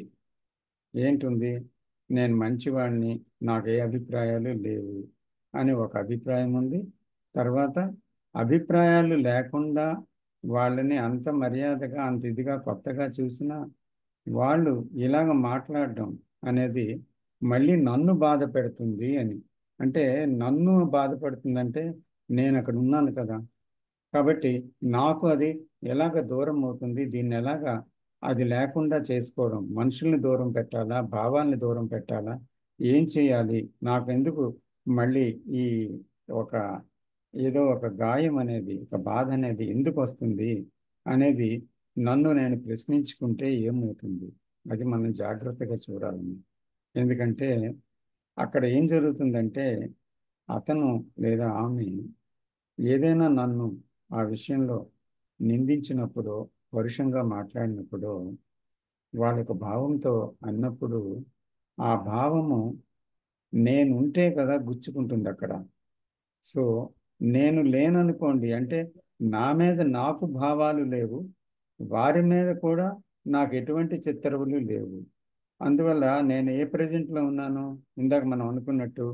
ఏంటుంది? నేను మంచివాడిని, నాకు ఏ అభిప్రాయాలు లేవు అని ఒక అభిప్రాయం ఉంది. తర్వాత అభిప్రాయాలు లేకుండా వాళ్ళని అంత మర్యాదగా అంత ఇదిగా కొత్తగా చూసినా వాళ్ళు ఇలాగ మాట్లాడడం అనేది మళ్ళీ నన్ను బాధ పెడుతుంది అని. అంటే నన్ను బాధపడుతుందంటే నేను అక్కడ ఉన్నాను కదా, కాబట్టి నాకు అది ఎలాగ దూరం అవుతుంది, దీన్ని ఎలాగా అది లేకుండా చేసుకోవడం, మనుషుల్ని దూరం పెట్టాలా, భావాల్ని దూరం పెట్టాలా, ఏం చేయాలి, నాకెందుకు మళ్ళీ ఈ ఒక ఏదో ఒక గాయం అనేది, ఒక బాధ అనేది ఎందుకు వస్తుంది అనేది నన్ను నేను ప్రశ్నించుకుంటే ఏమవుతుంది, అది మనం జాగ్రత్తగా చూడాలని. ఎందుకంటే అక్కడ ఏం జరుగుతుందంటే అతను లేదా ఆమె ఏదైనా నన్ను ఆ విషయంలో నిందించినప్పుడు, పరుషంగా మాట్లాడినప్పుడు, వాళ్ళొక భావంతో అన్నప్పుడు ఆ భావము నేనుంటే కదా గుచ్చుకుంటుంది అక్కడ. సో నేను లేననుకోండి, అంటే నా మీద నాకు భావాలు లేవు, వారి మీద కూడా నాకు ఎటువంటి చిత్తరువులు లేవు. అందువల్ల నేను ఏ ప్రజెంట్లో ఉన్నాను, ఇందాక మనం అనుకున్నట్టు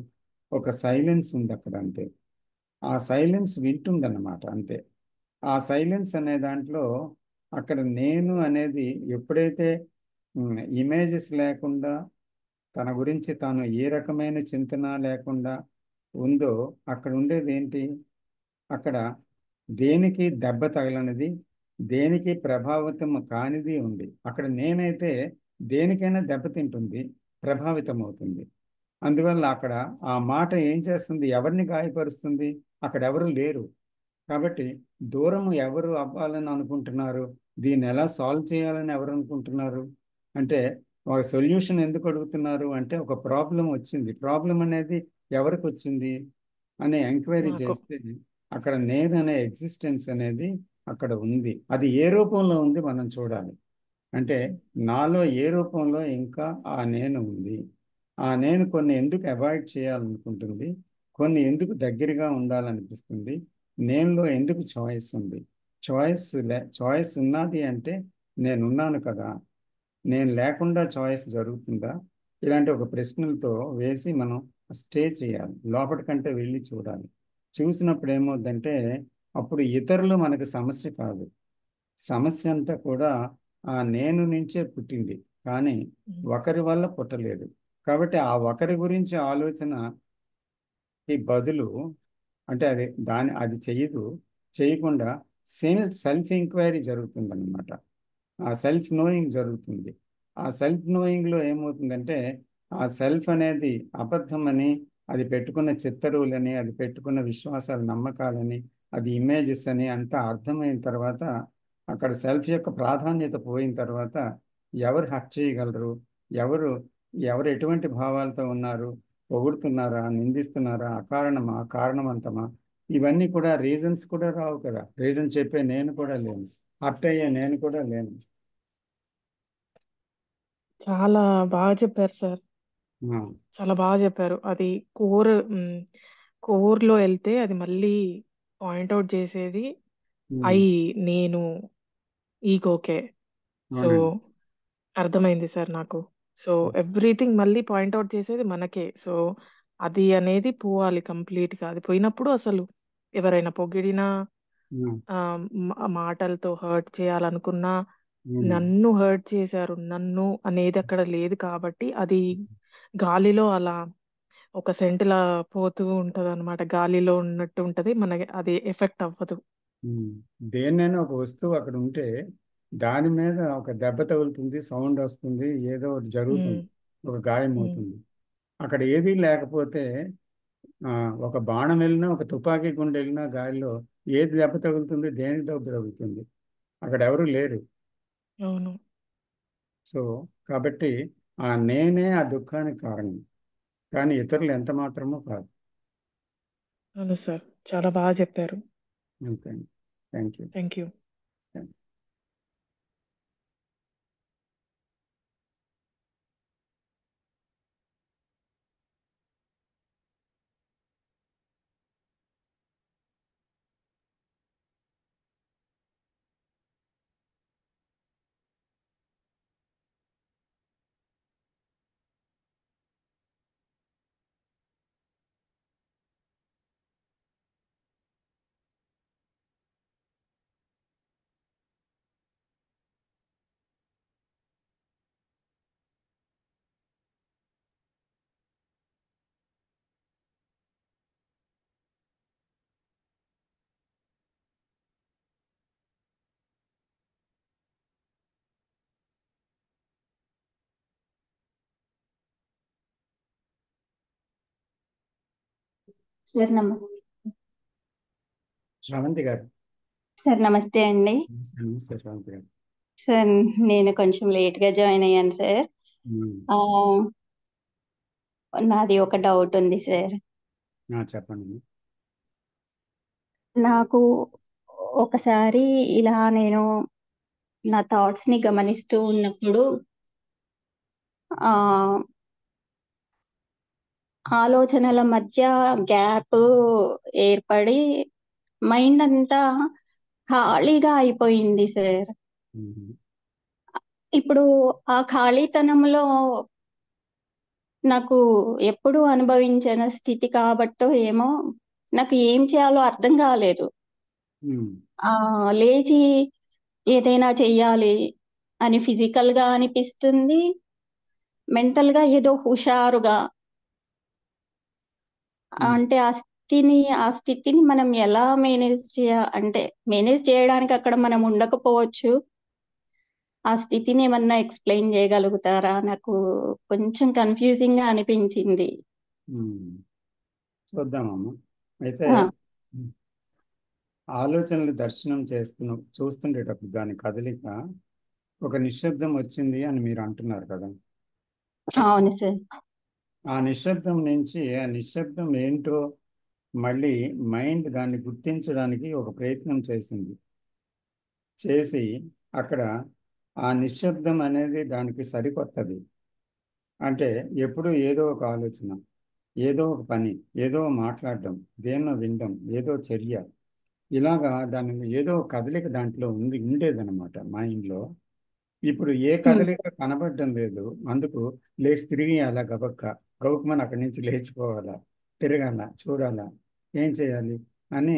ఒక సైలెన్స్ ఉంది అక్కడ. అంతే, ఆ సైలెన్స్ వింటుందన్నమాట. అంతే, ఆ సైలెన్స్ అనే దాంట్లో అక్కడ నేను అనేది ఎప్పుడైతే ఇమేజెస్ లేకుండా, తన గురించి తాను ఏ రకమైన చింతన లేకుండా ఉందో, అక్కడ ఉండేది ఏంటి? అక్కడ దేనికి దెబ్బ తగలనిది, దేనికి ప్రభావితం కానిది ఉంది. అక్కడ నేనైతే దేనికైనా దెబ్బతింటుంది, ప్రభావితం అవుతుంది. అందువల్ల అక్కడ ఆ మాట ఏం చేస్తుంది? ఎవరిని గాయపరుస్తుంది? అక్కడ ఎవరు లేరు. కాబట్టి దూరం ఎవరు అవ్వాలని అనుకుంటున్నారు? దీన్ని ఎలా సాల్వ్ చేయాలని ఎవరు అనుకుంటున్నారు? అంటే ఒక సొల్యూషన్ ఎందుకు అడుగుతున్నారు అంటే, ఒక ప్రాబ్లం వచ్చింది, ప్రాబ్లం అనేది ఎవరికి వచ్చింది అని ఎంక్వైరీ నాకు చేస్తే అక్కడ నేను అనే ఎగ్జిస్టెన్స్ అనేది అక్కడ ఉంది. అది ఏ రూపంలో ఉంది మనం చూడాలి. అంటే నాలో ఏ రూపంలో ఇంకా ఆ నేను ఉంది. ఆ నేను కొన్ని ఎందుకు అవాయిడ్ చేయాలనుకుంటుంది, కొన్ని ఎందుకు దగ్గరగా ఉండాలనిపిస్తుంది, నేనులో ఎందుకు చాయిస్ ఉంది. చాయిస్ ఉన్నది అంటే నేనున్నాను కదా, నేను లేకుండా చాయిస్ జరుగుతుందా? ఇలాంటి ఒక ప్రశ్నలతో వేసి మనం స్టే చేయాలి, లోపటి కంటే వెళ్ళి చూడాలి. చూసినప్పుడు ఏమవుద్దంటే అప్పుడు ఇతరులు మనకు సమస్య కాదు, సమస్య అంతా కూడా ఆ నేను నుంచే పుట్టింది, కానీ ఒకరి వల్ల పుట్టలేదు. కాబట్టి ఆ ఒకరి గురించి ఆలోచనకి బదులు, అంటే అది చేయకుండా సెల్ఫ్ ఎంక్వైరీ జరుగుతుందన్నమాట. ఆ సెల్ఫ్ నోయింగ్ జరుగుతుంది. ఆ సెల్ఫ్ నోయింగ్లో ఏమవుతుందంటే ఆ సెల్ఫ్ అనేది అబద్ధమని, అది పెట్టుకున్న చిత్తరువులని, అది పెట్టుకున్న విశ్వాసాలు, నమ్మకాలని, అది ఇమేజెస్ అని అంతా అర్థమైన తర్వాత, అక్కడ సెల్ఫ్ యొక్క ప్రాధాన్యత పోయిన తర్వాత ఎవరు హర్ట్ చేయగలరు, ఎవరు ఎవరు ఎటువంటి భావాలతో ఉన్నారు, పొగుడుతున్నారా, నిందిస్తున్నారా, అకారణమా, కారణవంతమా, ఇవన్నీ కూడా రీజన్స్ కూడా రావు కదా. రీజన్ చెప్పే నేను కూడా లేను. హర్ట్ అయ్యే నేను కూడా లేను. చాలా బాగా చెప్పారు సార్. ఆ, చాలా బాగా చెప్పారు. అది కోర్ కోర్లో వెళ్తే అది మళ్ళీ పాయింట్అవుట్ చేసేది ఐ, ఉమ్, నేను, ఈగోకే. సో అవునండి. అర్థమైంది సార్ నాకు. సో ఎవ్రీథింగ్ మళ్ళీ పాయింట్అవుట్ చేసేది మనకే. సో అది అనేది పోవాలి కంప్లీట్ గా. అది పోయినప్పుడు అసలు ఎవరైనా పొగిడినా ఉమ్, మాటలతో హర్ట్ చేయాలనుకున్నా, ఉమ్, నన్ను హర్ట్ చేశారు నన్ను అనేది అక్కడ లేదు కాబట్టి అది గాలిలో అలా ఒక సెంటిలా పోతూ ఉంటది అనమాట. గాలిలో ఉన్నట్టు ఉంటది, మనకి అది ఎఫెక్ట్ అవ్వదు. ఉమ్. దేన్నైనా ఒక వస్తువు అక్కడ ఉంటే దాని మీద ఒక దెబ్బ తగులుతుంది, సౌండ్ వస్తుంది, ఏదో ఒకటి ఉమ్, జరుగుతుంది, ఒక గాయం ఉమ్, అవుతుంది. అక్కడ ఏదీ లేకపోతే ఆ, ఒక బాణం వెళ్ళినా, ఒక తుపాకీ గుండె వెళ్ళినా గాలిలో ఏది దెబ్బ తగులుతుంది, దేనికి దెబ్బ తగులుతుంది? అక్కడ ఎవరు లేరు. అవును. సో కాబట్టి ఆ నేనే ఆ దుఃఖానికి కారణం, కానీ ఇతరులు ఎంత మాత్రమో కాదు. అవును సార్, చాలా బాగా చెప్పారు. అంతే. Thank you. Thank you. Sir నమస్తే. శ్రవంతి గారు. సార్ నమస్తే అండి. నమస్తే శ్రవంతి గారు. సార్ నేను కొంచెం లేట్గా జాయిన్ అయ్యాను సార్. ఉమ్, ఆ, నాది ఒక డౌట్ ఉంది సార్. చెప్పండి. నాకు ఒకసారి ఇలా నేను నా థాట్స్ ని గమనిస్తూ ఉన్నప్పుడు ఆ ఆలోచనల మధ్య గ్యాప్ ఏర్పడి మైండ్ అంతా ఖాళీగా అయిపోయింది సార్. ఉమ్, ఇప్పుడు ఆ ఖాళీతనంలో నాకు ఎప్పుడూ అనుభవించిన స్థితి కాబట్టో ఏమో నాకు ఏం చేయాలో అర్థం కాలేదు. ఉమ్, లేచి ఏదైనా చెయ్యాలి అని ఫిజికల్ గా అనిపిస్తుంది, మెంటల్ గా ఏదో హుషారుగా. ఉమ్, అంటే ఆ స్థితిని మనం ఎలా అంటే మేనేజ్ చేయడానికి అక్కడ మనం ఉండకపోవచ్చు. ఆ స్థితిని ఏమన్నా ఎక్స్ప్లెయిన్ చేయగలుగుతారా? నాకు కొంచెం కన్ఫ్యూజింగ్ గా అనిపించింది. ఉమ్. చూద్దామమ్మా. అయితే ఆ, ఆలోచనలు దర్శనం చూస్తుండేటప్పుడు దాని కదలిక ఒక నిశ్శబ్దం వచ్చింది అని మీరు అంటున్నారు కదా. అవును సార్. ఆ నిశ్శబ్దం నుంచి ఆ నిశ్శబ్దం ఏంటో మళ్ళీ మైండ్ దాన్ని గుర్తించడానికి ఒక ప్రయత్నం చేసి అక్కడ ఆ నిశ్శబ్దం అనేది దానికి సరికొత్తది. అంటే ఎప్పుడూ ఏదో ఒక ఆలోచన, ఏదో ఒక పని, ఏదో మాట్లాడడం, దేన్నో వినడం, ఏదో చర్య, ఇలాగా దాని ఏదో ఒక కదలిక దాంట్లో ఉండేదన్నమాట మైండ్లో. ఇప్పుడు ఏ హ్మ్. కదలిక కనబడడం లేదు. అందుకు లేచి తిరిగి అలా గబుక్కుమని అక్కడి నుంచి లేచిపోవాలా, తిరగాల, చూడాలా, ఏం చేయాలి అని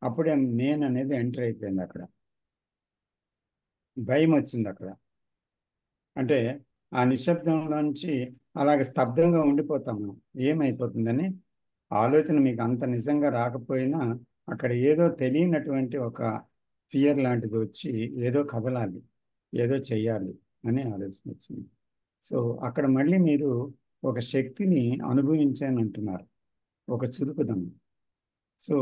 అప్పుడే నేను అనేది ఎంటర్ అయిపోయింది. అక్కడ భయం వచ్చింది. అక్కడ అంటే ఆ నిశ్శబ్దంలోంచి అలాగే స్తబ్దంగా ఉండిపోతాము. ఏమైపోతుందని ఆలోచన మీకు అంత నిజంగా రాకపోయినా అక్కడ ఏదో తెలియనటువంటి ఒక ఫియర్ లాంటిది వచ్చి ఏదో కదలాలి, ఏదో చెయ్యాలి అనే ఆలోచన వచ్చింది. సో అక్కడ మళ్ళీ మీరు ఒక శక్తిని అనుభవించాను అంటున్నారు, ఒక చురుకుదనం. సో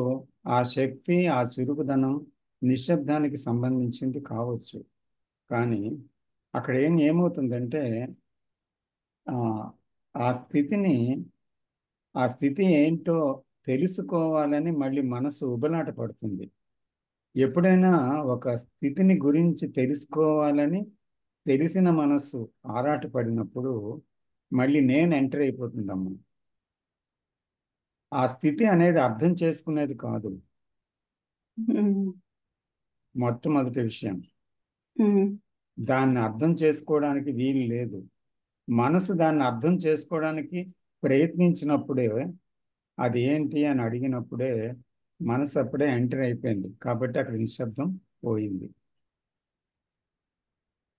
ఆ శక్తి, ఆ చురుకుదనం నిశ్శబ్దానికి సంబంధించింది కావచ్చు. కానీ అక్కడ ఏమవుతుందంటే ఆ ఆ స్థితిని ఆ స్థితి ఏంటో తెలుసుకోవాలని మళ్ళీ మనసు ఉబలాట పడుతుంది. ఎప్పుడైనా ఒక స్థితిని గురించి తెలుసుకోవాలని తెలిసిన మనస్సు ఆరాటపడినప్పుడు మళ్ళీ నేను ఎంటర్ అయిపోతుందమ్మా. ఆ స్థితి అనేది అర్థం చేసుకునేది కాదు ఉమ్, మొట్టమొదటి విషయం. ఉమ్, దాన్ని అర్థం చేసుకోవడానికి వీలు లేదు. మనసు దాన్ని అర్థం చేసుకోవడానికి ప్రయత్నించినప్పుడే, అది ఏంటి అని అడిగినప్పుడే మనసు అప్పుడే ఎంటర్ అయిపోయింది. కాబట్టి అక్కడ నిశ్శబ్దం పోయింది.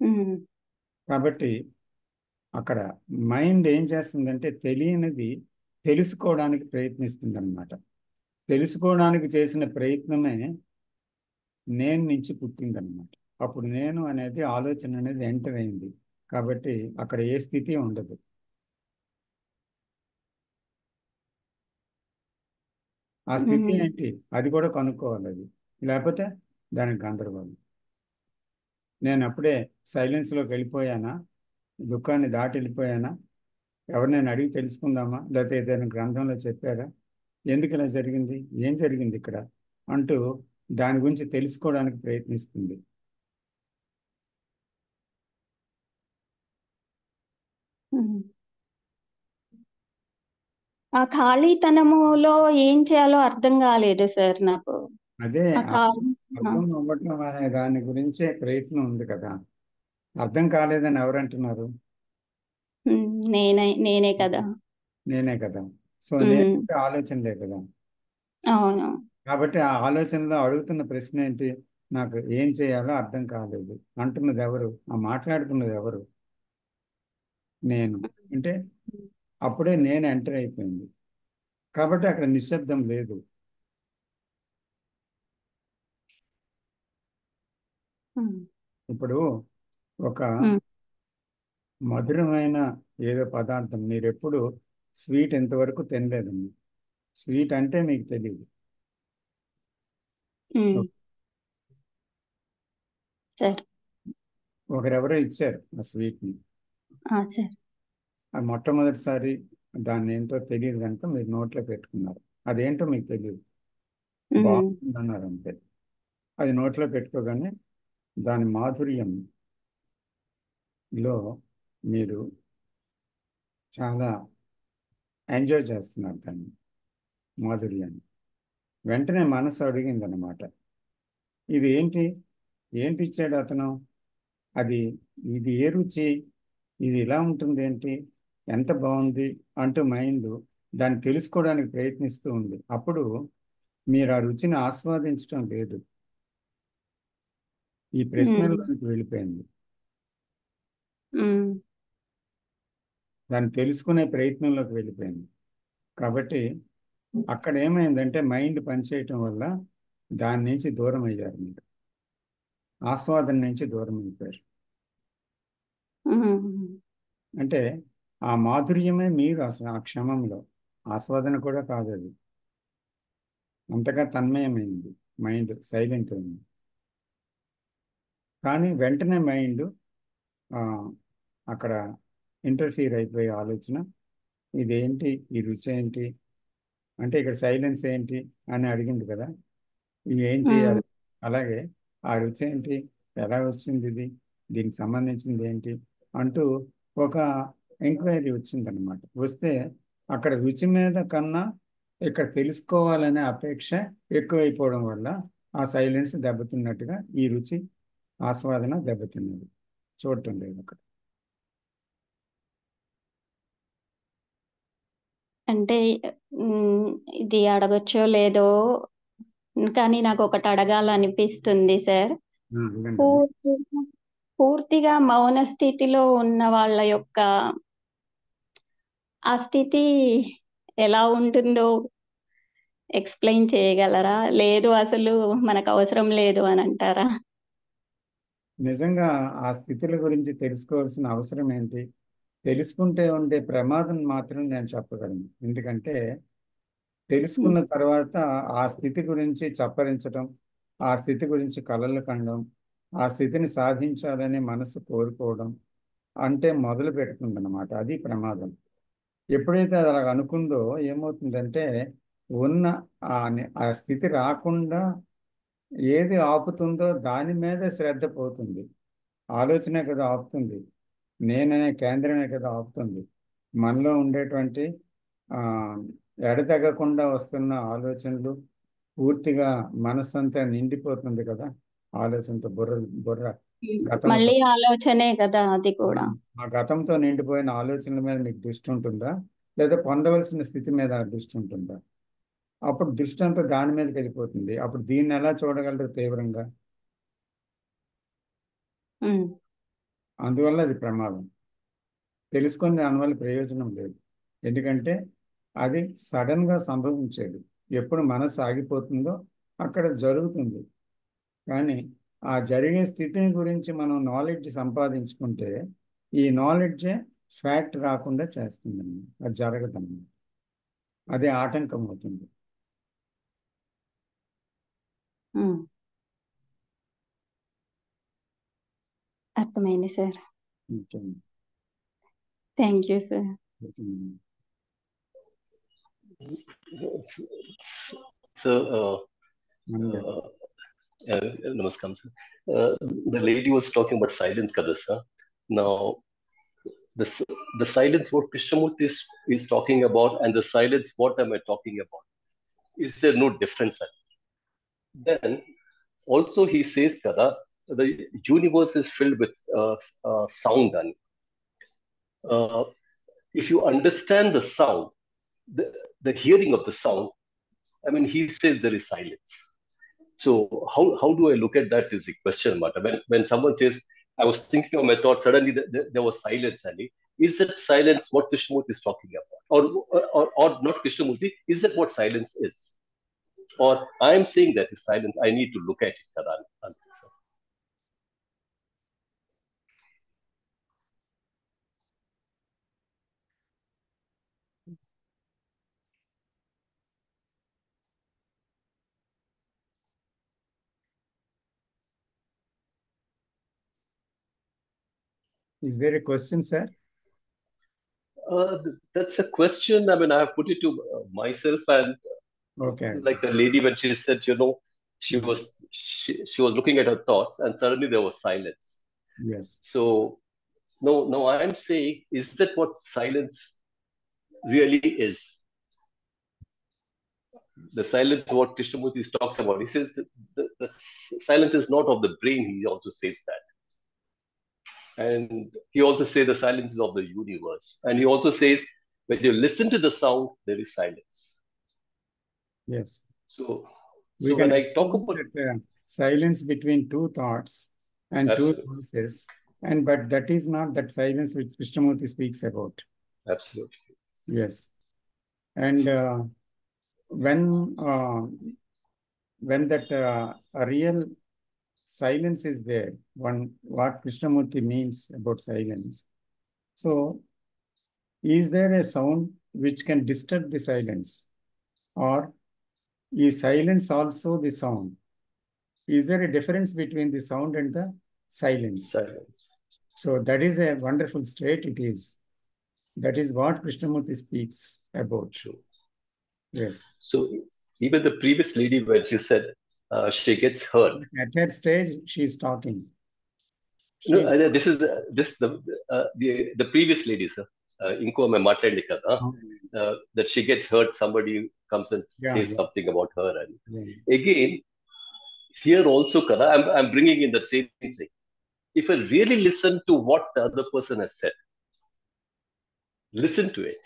ఉమ్, కాబట్టి అక్కడ మైండ్ ఏం చేస్తుందంటే తెలియనిది తెలుసుకోవడానికి ప్రయత్నిస్తుంది అన్నమాట. తెలుసుకోవడానికి చేసిన ప్రయత్నమే నేను నుంచి పుట్టిందన్నమాట. అప్పుడు నేను అనేది ఆలోచన అనేది ఎంటర్ అయింది. కాబట్టి అక్కడ ఏ స్థితి ఉండదు. ఆ స్థితి ఉమ్, ఏంటి అది కూడా కనుక్కోవాలి. అది లేకపోతే దానికి గందరగోళం. నేను అప్పుడే సైలెన్స్లోకి వెళ్ళిపోయానా, దుఃఖాన్ని దాటి వెళ్ళిపోయానా, ఎవరినైనా అడిగి తెలుసుకుందామా, లేకపోతే ఏదైనా గ్రంథంలో చెప్పారా, ఎందుకు ఇలా జరిగింది, ఏం జరిగింది ఇక్కడ అంటూ దాని గురించి తెలుసుకోవడానికి ప్రయత్నిస్తుంది. ఉమ్. ఆ ఖాళీతనములో ఏం చేయాలో అర్థం కాలేదు సార్ నాకు. అదే ఆ ఖాళీ ఆ, అర్థం అవ్వటం అనే దాని గురించే ప్రయత్నం ఉంది కదా. అర్థం కాలేదని ఎవరంటున్నారు? నేనే కదా. నేనే కదా. సో ఉమ్, నేనంటే ఆలోచనలే కదా. అవును. కాబట్టి ఆ ఆలోచనలో అడుగుతున్న ప్రశ్న ఏంటి, నాకు ఏం చేయాలో అర్థం కాలేదు అంటున్నది ఎవరు, ఆ మాట్లాడుతున్నది ఎవరు? నేను. అంటే అప్పుడే నేను ఎంటర్ అయిపోయింది. కాబట్టి అక్కడ నిశ్శబ్దం లేదు. ఉమ్, ఇప్పుడు ఒక ఉమ్, మధురమైన ఏదో పదార్థం మీరు ఎప్పుడు స్వీట్ ఎంతవరకు తినలేదండి. స్వీట్ అంటే మీకు తెలియదు. ఉమ్, సార్. ఒకరెవరో ఇచ్చారు ఆ స్వీట్ని. సార్. అది మొట్టమొదటిసారి దాన్ని ఏంటో తెలియదు కనుక మీరు నోట్లో పెట్టుకున్నారు. అదేంటో మీకు తెలియదు, ఉమ్, బాగుంది అన్నారు అంతే. అది నోట్లో పెట్టుకోగానే దాని మాధుర్యంలో మీరు చాలా ఎంజాయ్ చేస్తున్నారు దాన్ని, మాధుర్యాన్ని. వెంటనే మనసు అడిగిందనమాట, ఇది ఏంటి, ఏంటి ఇచ్చాడు అతను, అది ఇది ఏ రుచి, ఇది ఇలా ఉంటుంది ఏంటి, ఎంత బాగుంది అంటూ మైండ్ దాన్ని తెలుసుకోవడానికి ప్రయత్నిస్తూ ఉంది. అప్పుడు మీరు ఆ రుచిని ఆస్వాదించడం లేదు, ఈ ఉమ్, ప్రశ్నలోకి వెళ్ళిపోయింది. ఉమ్, దాన్ని తెలుసుకునే ప్రయత్నంలోకి వెళ్ళిపోయింది. కాబట్టి అక్కడ ఏమైందంటే మైండ్ పనిచేయటం వల్ల దాని నుంచి దూరం అయ్యారు మీరు, ఆస్వాదన నుంచి దూరం అయిపోయారు. ఉమ్, అంటే ఆ మాధుర్యమే మీరు అసలు ఆ క్షమంలో, ఆస్వాదన కూడా కాదు అది, అంతగా తన్మయమైంది, మైండ్ సైలెంట్ అయింది. కానీ వెంటనే మైండ్ అక్కడ ఇంటర్ఫీర్ అయిపోయే ఆలోచన, ఇదేంటి, ఈ రుచి ఏంటి, అంటే ఇక్కడ సైలెన్స్ ఏంటి అని అడిగింది కదా, ఇది ఏం ఉమ్, చేయాలి, అలాగే ఆ రుచి ఏంటి, ఎలా వచ్చింది ఇది, దీనికి సంబంధించింది ఏంటి అంటూ ఒక ఎంక్వైరీ వచ్చిందనమాట. వస్తే అక్కడ రుచి మీద కన్నా ఇక్కడ తెలుసుకోవాలనే అపేక్ష ఎక్కువైపోవడం వల్ల ఆ సైలెన్స్ దెబ్బతిన్నట్టుగా ఈ రుచి ఆస్వాదన దెబ్బతిన్నది, చూడటం లేదు అక్కడ. అంటే ఇది అడగొచ్చో లేదో, కానీ నాకు ఒకటి అడగాలనిపిస్తుంది సార్. అడగండి. పూర్తిగా పూర్తిగా మౌన స్థితిలో ఉన్న వాళ్ళ యొక్క ఆ స్థితి ఎలా ఉంటుందో ఎక్స్ప్లెయిన్ చేయగలరా? లేదు అసలు మనకు అవసరం లేదు అని అంటారా? నిజంగా ఆ స్థితుల గురించి తెలుసుకోవాల్సిన అవసరం ఏంటి, తెలుసుకుంటే ఉండే ప్రమాదం మాత్రం నేను చెప్పగలను. ఎందుకంటే తెలుసుకున్న తర్వాత ఆ స్థితి గురించి చప్పరించడం, ఆ స్థితి గురించి కలలు కనడం, ఆ స్థితిని సాధించాలని మనసు కోరుకోవడం అంటే మొదలు పెడుతుందన్నమాట. అది ప్రమాదం. ఎప్పుడైతే అది అలా అనుకుందో ఏమవుతుందంటే ఉన్న ఆ స్థితి రాకుండా ఏది ఆపుతుందో దాని మీద శ్రద్ధ పోతుంది. ఆలోచనే కదా ఆపుతుంది, నేననే కేంద్రమే కదా ఆపుతుంది. మనలో ఉండేటువంటి ఆ, ఎడతెగకుండా వస్తున్న ఆలోచనలు పూర్తిగా మనస్సంతా నిండిపోతుంది కదా ఆలోచనతో, బుర్ర బుర్ర గతంతో. మళ్ళీ ఆలోచనే కదా అది కూడా. ఆ గతంతో నిండిపోయిన ఆలోచనల మీద మీకు దృష్టి ఉంటుందా, లేదా పొందవలసిన స్థితి మీద దృష్టి ఉంటుందా? అప్పుడు దృష్టి అంతా దాని మీదకి వెళ్ళిపోతుంది. అప్పుడు దీన్ని ఎలా చూడగలరు తీవ్రంగా? ఉమ్, అందువల్ల అది ప్రమాదం. తెలుసుకొని దానివల్ల ప్రయోజనం లేదు. ఎందుకంటే అది సడన్గా సంభవించేది. ఎప్పుడు మనసు ఆగిపోతుందో అక్కడ జరుగుతుంది. కానీ ఆ జరిగే స్థితిని గురించి మనం నాలెడ్జ్ సంపాదించుకుంటే ఈ నాలెడ్జే ఫ్యాక్ట్ రాకుండా చేస్తుందండి. అది జరగదన్నమాట. అదే ఆటంకం అవుతుంది. ఉమ్. అర్థమైంది sir. Okay. Thank you sir. Okay. So, మనమే. Namaskar, sir. The lady was talking about silence, kada, sir. Now, the silence what Krishnamurti is talking about and the silence what am I talking about? Is there no difference? Sir? Then, also he says, kada, the universe is filled with sound. And if you understand the sound, the hearing of the sound, I mean, he says there is silence. So how do I look at that is the question matter. When someone says, I was thinking of my thoughts, suddenly there was silence. And is that silence what Krishnamurti is talking about? Or not Krishnamurti, is that what silence is? Or I am saying that is silence, I need to look at it, Karan. Is there a question, sir? That's a question. I mean, I have put it to myself, and Okay. like the lady when she said, she was looking at her thoughts, and suddenly there was silence. Yes. So, no, I am saying, is that what silence really is? The silence what Krishnamurti talks about. He says that the silence is not of the brain. He also says that. And he also says the silence is of the universe. And he also says, when you listen to the sound, there is silence. Yes. So We when can I talk about that, silence between two thoughts and Absolutely. two voices, but that is not that silence which Krishnamurti speaks about. Absolutely. Yes. And when that a real silence is there, what Krishnamurti means about silence. So, is there a sound which can disturb the silence? Or is silence also the sound? Is there a difference between the sound and the silence? Silence. So that is a wonderful state it is. That is what Krishnamurti speaks about. True. Yes. So even the previous lady, when she said she gets hurt. At that stage, she is talking. No, this is the previous lady, sir. Inko mein maatladni kada, that she gets hurt, somebody comes and says something about her. And again, here also, kada, I'm bringing in the same thing. If I really listen to what the other person has said, listen to it.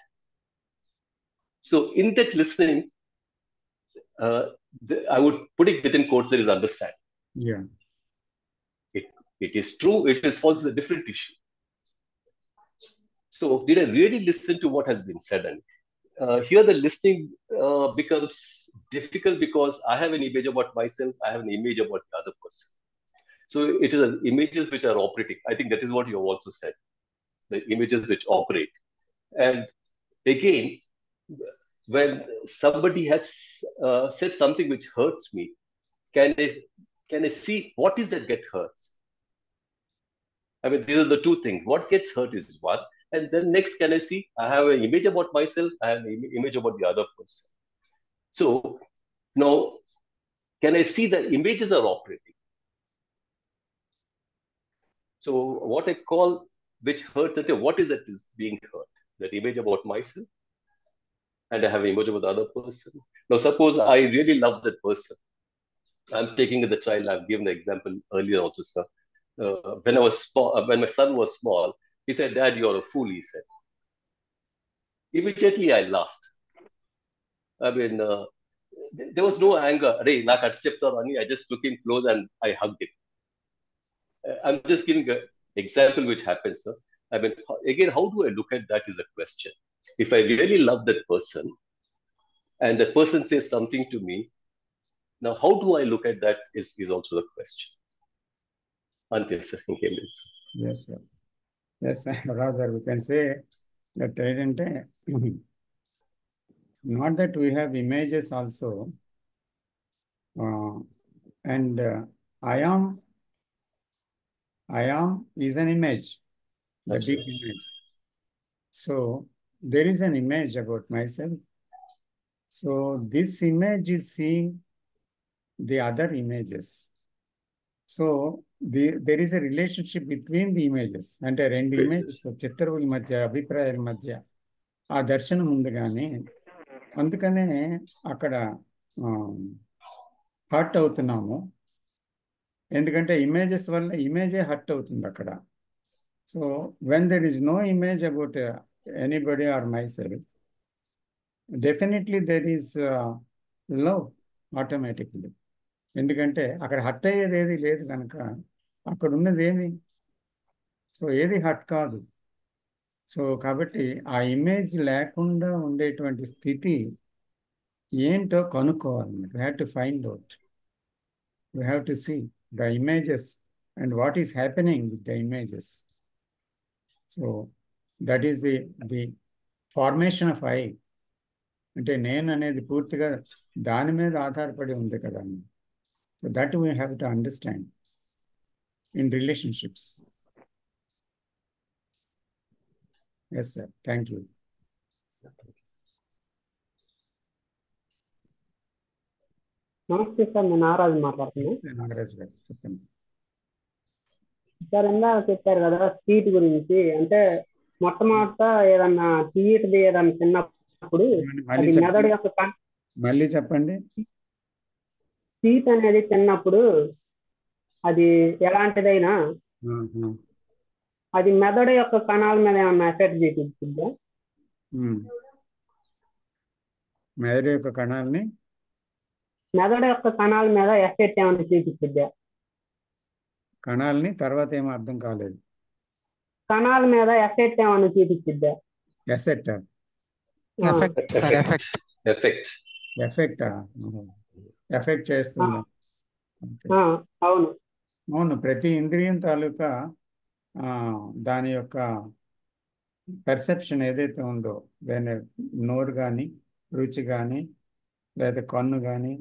So in that listening, I would put it within quotes, there is understanding. Yeah. It is true, it is false, is a different issue. So did I really listen to what has been said? And here the listening becomes difficult because I have an image about myself, I have an image about the other person. So it is images which are operating. I think that is what you have also said, the images which operate. And again, when somebody has said something which hurts me, can I see what is that get hurts? I mean, these are the two things. What gets hurt is one. And then next, can I see, I have an image about myself, I have an image about the other person. So now, can I see the images are operating? So what I call, which hurts, that what is that is being hurt? That image about myself, and I have an image about the other person. Now, suppose I really love that person. I'm taking the child. I've given the example earlier also, sir. When I was small, when my son was small, he said, "Dad, you're a fool," he said. Immediately, I laughed. I mean, there was no anger. I just took him close and I hugged him. I'm just giving an example which happens, sir. I mean, again, how do I look at that is a question. If I really love that person and that person says something to me, now how do I look at that is also the question. Ante, sir. Yes, sir. Yes, rather we can say that not that we have images also, and I am is an image, the deep image. So there is an image about myself. So this image is seeing the other images. So there is a relationship between the images. అంటే రెండు images చిత్రవుల మధ్య అభిప్రాయాల మధ్య ఆ దర్శనం ఉంది కానీ అందుకనే అక్కడ హర్ట్ అవుతున్నాము. ఎందుకంటే ఇమేజెస్ వల్ల ఇమేజే హర్ట్ అవుతుంది అక్కడ. So when there is no image about anybody or myself, definitely there is love automatically. ఎందుకంటే అక్కడ హర్ట్ అయ్యేది ఏది లేదు కనుక అక్కడ ఉన్నది ఏమి, సో ఏది హర్ట్ కాదు. సో కాబట్టి ఆ ఇమేజ్ లేకుండా ఉండేటువంటి స్థితి ఏంటో కనుక్కోవాలి. We have to find out, we have to see the images and what is happening with the images. So that is the formation of I. అంటే నేను అనేది పూర్తిగా దాని మీద ఆధారపడి ఉంది కదా. So that we have to understand in relationships. Yes, sir. Thank you. నమస్తే సార్, నేను నాగరాజు మాట్లాడుతున్నాను. నాగరాజు గారు చెప్పండి సార్. ఇందాక చెప్పారు కదా స్వీట్ గురించి, అంటే మొట్టమొదట ఏదన్నా తీయటిది ఏదన్నా తిన్నప్పుడు అది మెదడు యొక్క మళ్ళీ చెప్పండి. స్వీట్ అనేది తిన్నప్పుడు అది ఎలాంటిదైనా అది మెదడు యొక్క కణాల మీద ఏమన్నా ఎఫెక్ట్ చూపిస్తుందా? మెదడు యొక్క కణాల మీద ఎఫెక్ట్ ఏమన్నా చూపిస్తుందా? కణాలని తర్వాత ఏమో అర్థం కాలేదు. కణాల మీద ఎఫెక్ట్ ఏమన్నా చూపిస్తుందా? ఎఫెక్ట్ చేస్తుంది. అవును అవును, ప్రతి ఇంద్రియం తాలూకా దాని యొక్క పర్సెప్షన్ ఏదైతే ఉందో, నోరు కానీ, రుచి కానీ, లేదా కన్ను కానీ,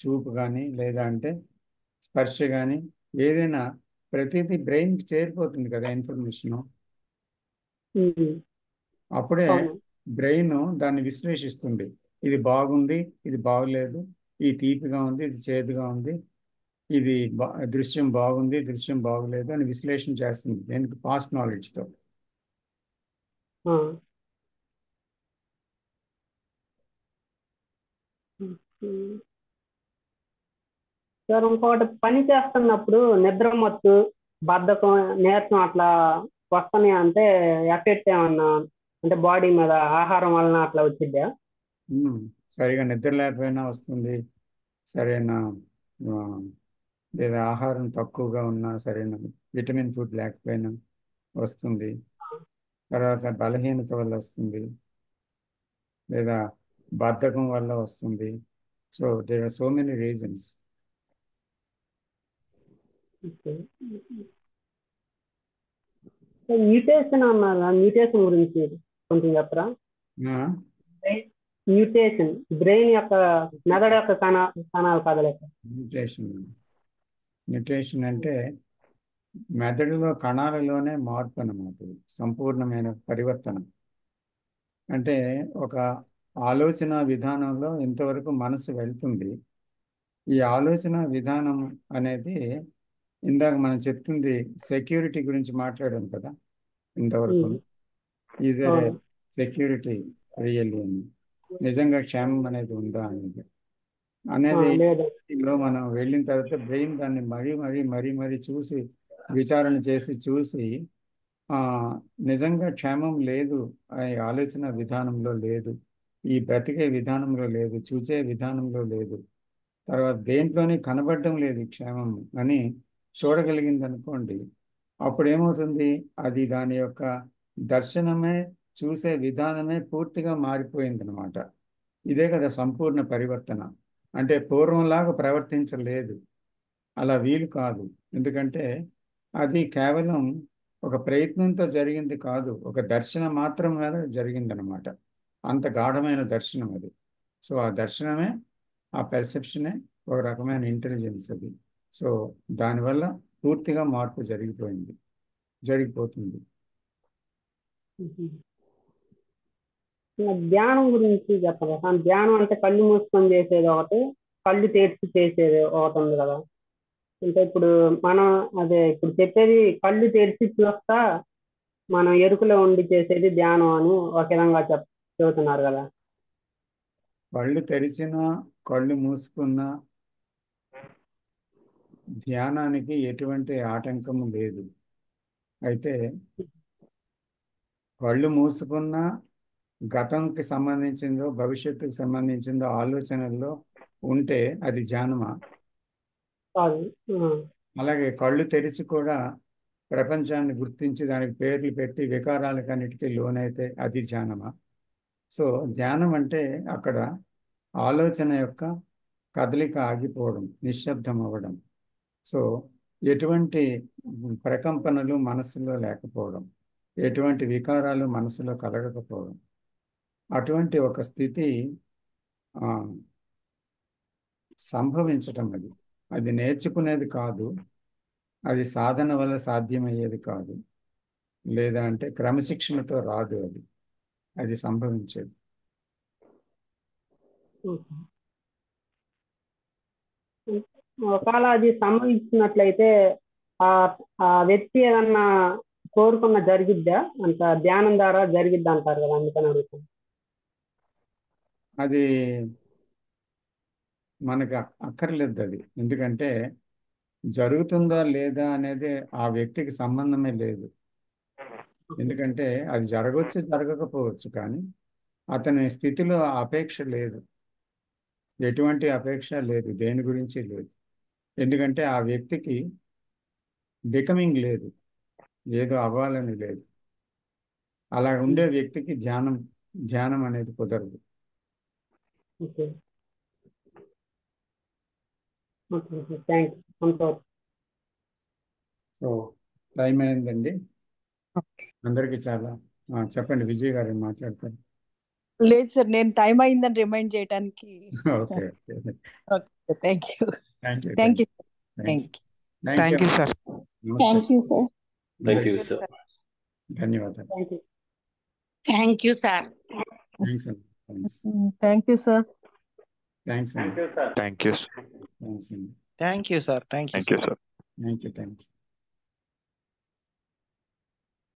చూపు కానీ, లేదా అంటే స్పర్శ కానీ, ఏదైనా ప్రతిదీ బ్రెయిన్కి చేరిపోతుంది కదా ఇన్ఫర్మేషను. అప్పుడే బ్రెయిన్ దాన్ని విశ్లేషిస్తుంది. ఇది బాగుంది, ఇది బాగలేదు, ఇది తీపిగా ఉంది, ఇది చేదుగా ఉంది, ఇది దృశ్యం బాగుంది, దృశ్యం బాగలేదు అని విశ్లేషణ చేస్తుంది. దేనికి? పాస్ట్ నాలెడ్జ్తో. సార్, ఇంకొకటి పని చేస్తున్నప్పుడు నిద్ర మత్తు, బద్ధకం, నీరసం అట్లా వస్తున్నాయి అంటే ఎఫెక్ట్ ఏమన్నా అంటే బాడీ మీద ఆహారం వలన అట్లా వచ్చిద్దా? సరిగా నిద్ర లేకపోయినా వస్తుంది, సరైన లేదా ఆహారం తక్కువగా ఉన్నా, సరైన విటమిన్ ఫుడ్ లేకపోయినా వస్తుంది. తర్వాత బలహీనత వల్ల వస్తుంది, లేదా బద్ధకం వల్ల వస్తుంది. So there are so many reasons. Mutation అన్నారు, మ్యూటేషన్ గురించి కొంచెం చెప్పరా? మ్యూటేషన్ బ్రెయిన్ యొక్క మెదడు యొక్క కణాలు కదలేక. మ్యూటేషన్ అంటే మెదడులో కణాలలోనే మార్పు అన్నమాట, సంపూర్ణమైన పరివర్తన. అంటే ఒక ఆలోచన విధానంలో ఇంతవరకు మనసు వెళ్తుంది, ఈ ఆలోచన విధానం అనేది ఇందాక మనం చెప్తుంది సెక్యూరిటీ గురించి మాట్లాడాం కదా ఇంతవరకు. ఈజ్ దర్ అవును. సెక్యూరిటీ రియల్లీ అని, నిజంగా క్షేమం అనేది ఉందా అనేది లేదు. లో మనం వెళ్ళిన తర్వాత బ్రెయిన్ దాన్ని మరీ చూసి విచారణ చూసి నిజంగా క్షేమం లేదు, ఈ ఆలోచన విధానంలో లేదు, ఈ బ్రతికే విధానంలో లేదు, చూసే విధానంలో లేదు, తర్వాత దేంట్లోనే కనబడడం లేదు ఈ క్షేమం అని చూడగలిగింది అనుకోండి, అప్పుడు ఏమవుతుంది, అది దాని యొక్క దర్శనమే, చూసే విధానమే పూర్తిగా మారిపోయింది అనమాట. ఇదే కదా సంపూర్ణ పరివర్తన. అంటే పూర్వంలాగా ప్రవర్తించలేదు, అలా వీలు కాదు. ఎందుకంటే అది కేవలం ఒక ప్రయత్నంతో జరిగింది కాదు, ఒక దర్శనం మాత్రం మీద జరిగిందనమాట. అంత గాఢమైన దర్శనం అది. సో ఆ దర్శనమే, ఆ పెర్సెప్షనే ఒక రకమైన ఇంటెలిజెన్స్ అది. సో దానివల్ల పూర్తిగా మార్పు జరిగిపోతుంది. ధ్యానం గురించి చెప్పగలరా? ధ్యానం అంటే కళ్ళు మూసుకొని చేసేది ఒకటి, కళ్ళు తెరిచి చేసేది ఒకటి ఉంది కదా. అంటే ఇప్పుడు మనం ఇప్పుడు చెప్పేది కళ్ళు తెరిచి చూస్తా మనం ఎరుకలో ఉండి చేసేది ధ్యానం అని ఒక విధంగా చెబుతున్నారు కదా. కళ్ళు తెరిచినా కళ్ళు మూసుకున్నా ధ్యానానికి ఎటువంటి ఆటంకము లేదు. అయితే కళ్ళు మూసుకున్నా గతంకి సంబంధించిందో భవిష్యత్తుకు సంబంధించిందో ఆలోచనల్లో ఉంటే అది ధ్యానమా? అలాగే కళ్ళు తెరిచి కూడా ప్రపంచాన్ని గుర్తించి దానికి పేర్లు పెట్టి వికారాలకన్నిటికీ లోనైతే అది ధ్యానమా? సో ధ్యానం అంటే అక్కడ ఆలోచన యొక్క కదలిక ఆగిపోవడం, నిశ్శబ్దం అవ్వడం. సో ఎటువంటి ప్రకంపనలు మనసులో లేకపోవడం, ఎటువంటి వికారాలు మనసులో కలగకపోవడం, అటువంటి ఒక స్థితి సంభవించటం. అది నేర్చుకునేది కాదు, అది సాధన వల్ల సాధ్యమయ్యేది కాదు, లేదా అంటే క్రమశిక్షణతో రాదు, అది సంభవించేది. ఒకవేళ అది సంభవించినట్లయితే ఆ వ్యక్తి ఏదన్నా కోరుకున్న జరిగిద్దా? అంత ధ్యానం ద్వారా జరిగిద్దా అంటారు కదా, అందుకని అడుగుతాను. అది మనకు అక్కర్లేదు అది. ఎందుకంటే జరుగుతుందా లేదా అనేది ఆ వ్యక్తికి సంబంధమే లేదు. ఎందుకంటే అది జరగవచ్చు, జరగకపోవచ్చు, కానీ అతని స్థితిలో అపేక్ష లేదు, ఎటువంటి అపేక్ష లేదు, దేని గురించి లేదు. ఎందుకంటే ఆ వ్యక్తికి బికమింగ్ లేదు, ఏదో అవ్వాలని లేదు. అలా ఉండే వ్యక్తికి ధ్యానం అనేది కుదరదు. సో టైం అయిందండి అందరికీ. చాలా చెప్పండి, విజయ్ గారు మాట్లాడతారు. లేదు సార్, నేను టైం అయిందని రిమైండ్ చేయడానికి. Okay, thank you thank you thank you sir. Thank you sir. ధన్యవాదాలు. Thank you sir. Thank you sir. Thank you sir. Thanks అండి. Thank you sir. Thank you.